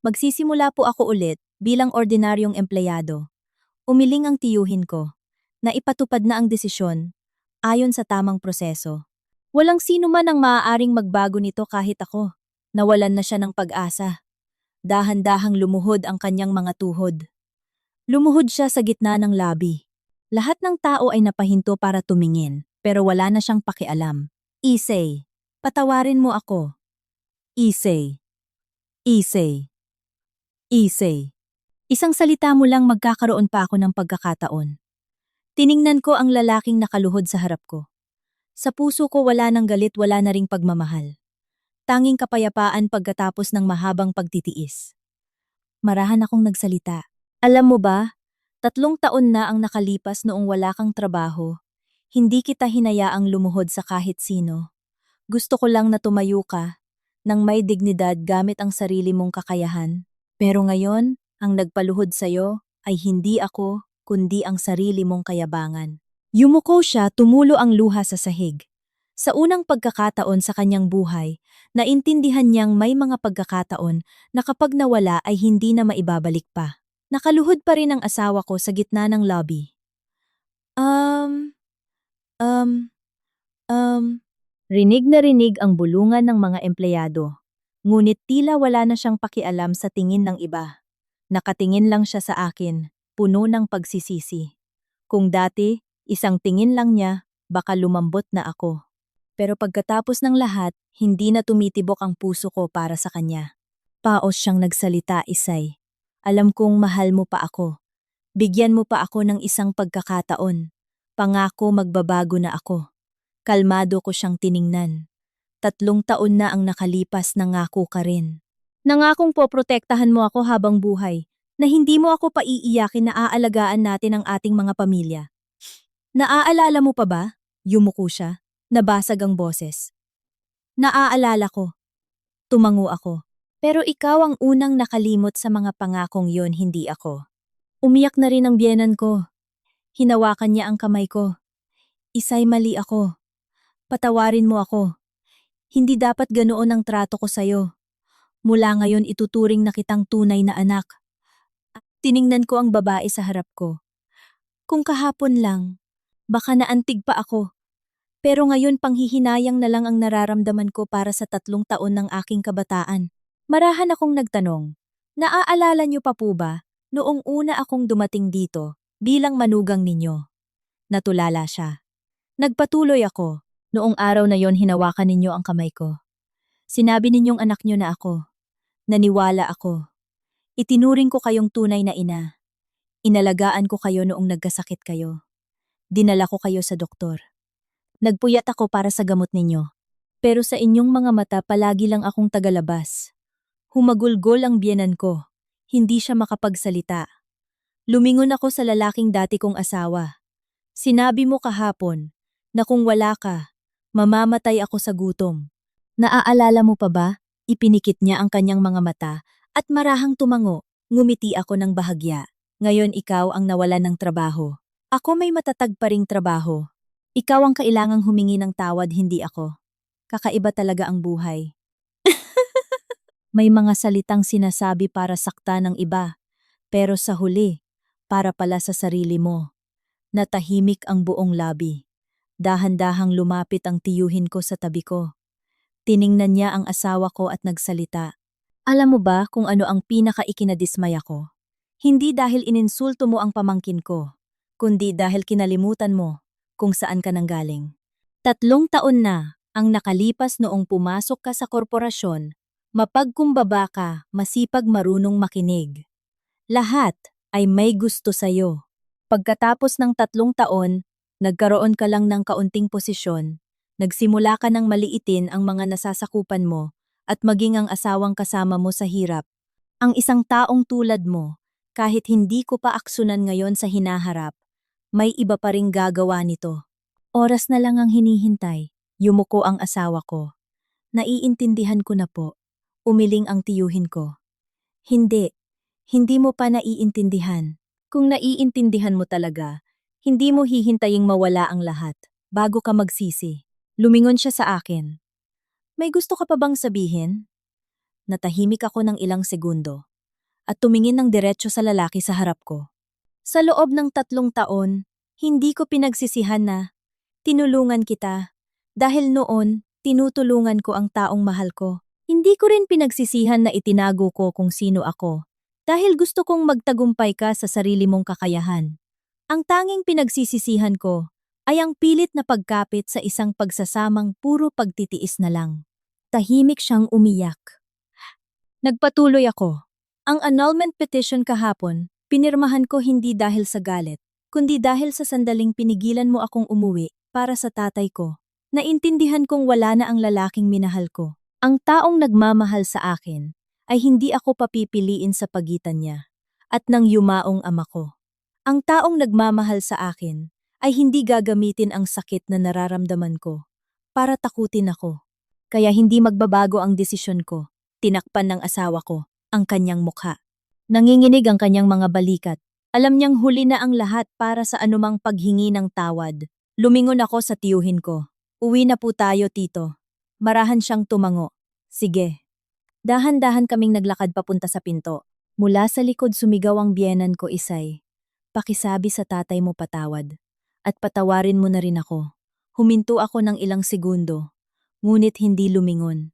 Magsisimula po ako ulit bilang ordinaryong empleyado. Umiling ang tiyuhin ko na ipatupad na ang desisyon ayon sa tamang proseso. Walang sino man ang maaaring magbago nito kahit ako. Nawalan na siya ng pag-asa. Dahan-dahang lumuhod ang kanyang mga tuhod. Lumuhod siya sa gitna ng labi. Lahat ng tao ay napahinto para tumingin, pero wala na siyang pakialam. Issei, patawarin mo ako. Issei. Issei. Issei. Isang salita mo lang magkakaroon pa ako ng pagkakataon. Tiningnan ko ang lalaking nakaluhod sa harap ko. Sa puso ko wala ng galit, wala na ring pagmamahal. Tanging kapayapaan pagkatapos ng mahabang pagtitiis. Marahan akong nagsalita. Alam mo ba, 3 taon na ang nakalipas noong wala kang trabaho. Hindi kita hinayaang lumuhod sa kahit sino. Gusto ko lang na tumayo ka, nang may dignidad gamit ang sarili mong kakayahan. Pero ngayon, ang nagpaluhod sa'yo ay hindi ako, kundi ang sarili mong kayabangan. Yumuko siya, tumulo ang luha sa sahig. Sa unang pagkakataon sa kanyang buhay, naintindihan niyang may mga pagkakataon na kapag nawala ay hindi na maibabalik pa. Nakaluhod pa rin ang asawa ko sa gitna ng lobby. Um, um, Rinig na rinig ang bulungan ng mga empleyado. Ngunit tila wala na siyang pakialam sa tingin ng iba. Nakatingin lang siya sa akin, puno ng pagsisisi. Kung dati, isang tingin lang niya, baka lumambot na ako. Pero pagkatapos ng lahat, hindi na tumitibok ang puso ko para sa kanya. Paos siyang nagsalita, Isay. Alam kong mahal mo pa ako. Bigyan mo pa ako ng isang pagkakataon. Pangako magbabago na ako. Kalmado ko siyang tiningnan. 3 taon na ang nakalipas, nangako ka rin. Nangakong poprotektahan mo ako habang buhay, na hindi mo ako paiiyakin, na aalagaan natin ang ating mga pamilya. Naaalala mo pa ba? Yumuko siya. Nabasag ang boses. Naaalala ko. Tumango ako. Pero ikaw ang unang nakalimot sa mga pangakong yon, hindi ako. Umiyak na rin ang biyenan ko. Hinawakan niya ang kamay ko. Isay, mali ako. Patawarin mo ako. Hindi dapat ganoon ang trato ko sa'yo. Mula ngayon ituturing na kitang tunay na anak. Tiningnan ko ang babae sa harap ko. Kung kahapon lang, baka naantig pa ako. Pero ngayon panghihinayang na lang ang nararamdaman ko para sa 3 taon ng aking kabataan. Marahan akong nagtanong, naaalala niyo pa po ba noong una akong dumating dito bilang manugang ninyo? Natulala siya. Nagpatuloy ako. Noong araw na yon hinawakan ninyo ang kamay ko. Sinabi ninyong anak niyo na ako. Naniwala ako. Itinuring ko kayong tunay na ina. Inalagaan ko kayo noong nagkasakit kayo. Dinala ko kayo sa doktor. Nagpuyat ako para sa gamot ninyo. Pero sa inyong mga mata palagi lang akong tagalabas. Humagulgol ang biyenan ko. Hindi siya makapagsalita. Lumingon ako sa lalaking dati kong asawa. Sinabi mo kahapon na kung wala ka, mamamatay ako sa gutom. Naaalala mo pa ba? Ipinikit niya ang kanyang mga mata at marahang tumango. Ngumiti ako ng bahagya. Ngayon ikaw ang nawalan ng trabaho. Ako may matatag pa ring trabaho. Ikaw ang kailangang humingi ng tawad, hindi ako. Kakaiba talaga ang buhay. May mga salitang sinasabi para sakta ng iba, pero sa huli, para pala sa sarili mo. Natahimik ang buong labi. Dahan-dahang lumapit ang tiyuhin ko sa tabi ko. Tiningnan niya ang asawa ko at nagsalita. Alam mo ba kung ano ang pinaka-ikinadismaya ko? Hindi dahil ininsulto mo ang pamangkin ko, kundi dahil kinalimutan mo kung saan ka nanggaling. 3 taon na ang nakalipas noong pumasok ka sa korporasyon, mapagkumbaba ka, masipag marunong makinig. Lahat ay may gusto sa'yo. Pagkatapos ng 3 taon, nagkaroon ka lang ng kaunting posisyon, nagsimula ka ng maliitin ang mga nasasakupan mo at maging ang asawang kasama mo sa hirap. Ang isang taong tulad mo, kahit hindi ko pa aksunan ngayon sa hinaharap, may iba pa ring gagawa nito. Oras na lang ang hinihintay, yumuko ang asawa ko. Naiintindihan ko na po. Umiling ang tiyuhin ko. Hindi mo pa naiintindihan. Kung naiintindihan mo talaga, hindi mo hihintaying mawala ang lahat bago ka magsisi. Lumingon siya sa akin. May gusto ka pa bang sabihin? Natahimik ako ng ilang segundo at tumingin ng diretso sa lalaki sa harap ko. Sa loob ng 3 taon, hindi ko pinagsisihan na tinulungan kita dahil noon tinutulungan ko ang taong mahal ko. Hindi ko rin pinagsisihan na itinago ko kung sino ako dahil gusto kong magtagumpay ka sa sarili mong kakayahan. Ang tanging pinagsisisihan ko ay ang pilit na pagkapit sa isang pagsasamang puro pagtitiis na lang. Tahimik siyang umiyak. Nagpatuloy ako. Ang annulment petition kahapon, pinirmahan ko hindi dahil sa galit, kundi dahil sa sandaling pinigilan mo akong umuwi para sa tatay ko. Naintindihan kong wala na ang lalaking minahal ko. Ang taong nagmamahal sa akin ay hindi ako papipiliin sa pagitan niya at ng yumaong ama ko. Ang taong nagmamahal sa akin ay hindi gagamitin ang sakit na nararamdaman ko para takutin ako. Kaya hindi magbabago ang desisyon ko. Tinakpan ng asawa ko ang kanyang mukha. Nanginginig ang kanyang mga balikat. Alam niyang huli na ang lahat para sa anumang paghingi ng tawad. Lumingon ako sa tiyuhin ko. Uwi na po tayo, tito. Marahan siyang tumango. Sige. Dahan-dahan kaming naglakad papunta sa pinto. Mula sa likod sumigaw ang biyenan ko, Isay. Pakisabi sa tatay mo patawad. At patawarin mo na rin ako. Huminto ako ng ilang segundo. Ngunit hindi lumingon.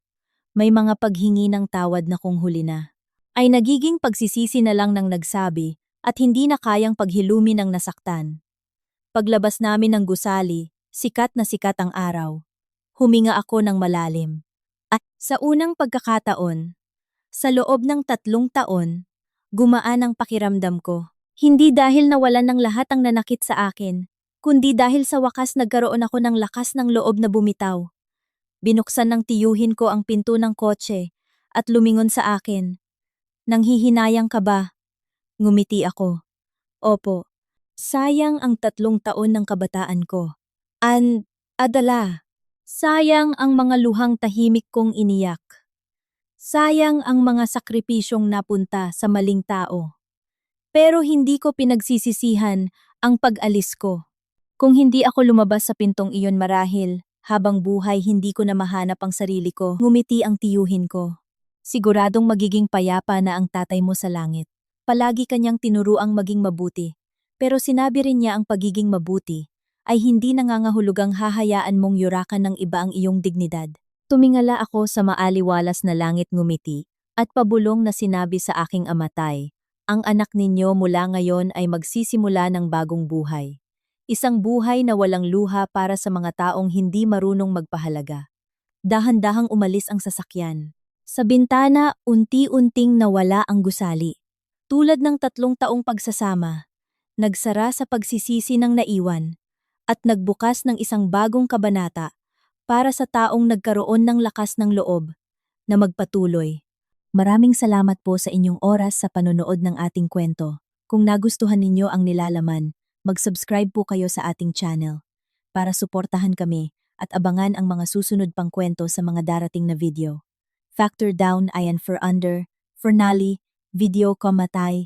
May mga paghingi ng tawad na kung huli na. Ay nagiging pagsisisi na lang ng nagsabi at hindi na kayang paghilumi ng nasaktan. Paglabas namin ng gusali, sikat na sikat ang araw. Huminga ako ng malalim. At sa unang pagkakataon, sa loob ng 3 taon, gumaan ang pakiramdam ko. Hindi dahil nawalan ng lahat ang nanakit sa akin, kundi dahil sa wakas nagkaroon ako ng lakas ng loob na bumitaw. Binuksan ng tiyuhin ko ang pinto ng kotse at lumingon sa akin. Nanghihinayang ka ba? Ngumiti ako. Opo. Sayang ang 3 taon ng kabataan ko. Adala. Sayang ang mga luhang tahimik kong iniyak. Sayang ang mga sakripisyong napunta sa maling tao. Pero hindi ko pinagsisisihan ang pag-alis ko. Kung hindi ako lumabas sa pintong iyon marahil, habang buhay hindi ko na mahanap ang sarili ko. Ngumiti ang tiyuhin ko. Siguradong magiging payapa na ang tatay mo sa langit. Palagi kanyang tinuruang maging mabuti. Pero sinabi rin niya ang pagiging mabuti ay hindi nangangahulugang hahayaan mong yurakan ng iba ang iyong dignidad. Tumingala ako sa maaliwalas na langit, ngumiti, at pabulong na sinabi sa aking amatay, ang anak ninyo mula ngayon ay magsisimula ng bagong buhay. Isang buhay na walang luha para sa mga taong hindi marunong magpahalaga. Dahan-dahang umalis ang sasakyan. Sa bintana, unti-unting nawala ang gusali. Tulad ng 3 taong pagsasama, nagsara sa pagsisisi ng naiwan at nagbukas ng isang bagong kabanata para sa taong nagkaroon ng lakas ng loob na magpatuloy. Maraming salamat po sa inyong oras sa panonood ng ating kwento. Kung nagustuhan ninyo ang nilalaman, mag-subscribe po kayo sa ating channel para suportahan kami at abangan ang mga susunod pang kwento sa mga darating na video. Factor down, ayan for under, for nali, video, matay,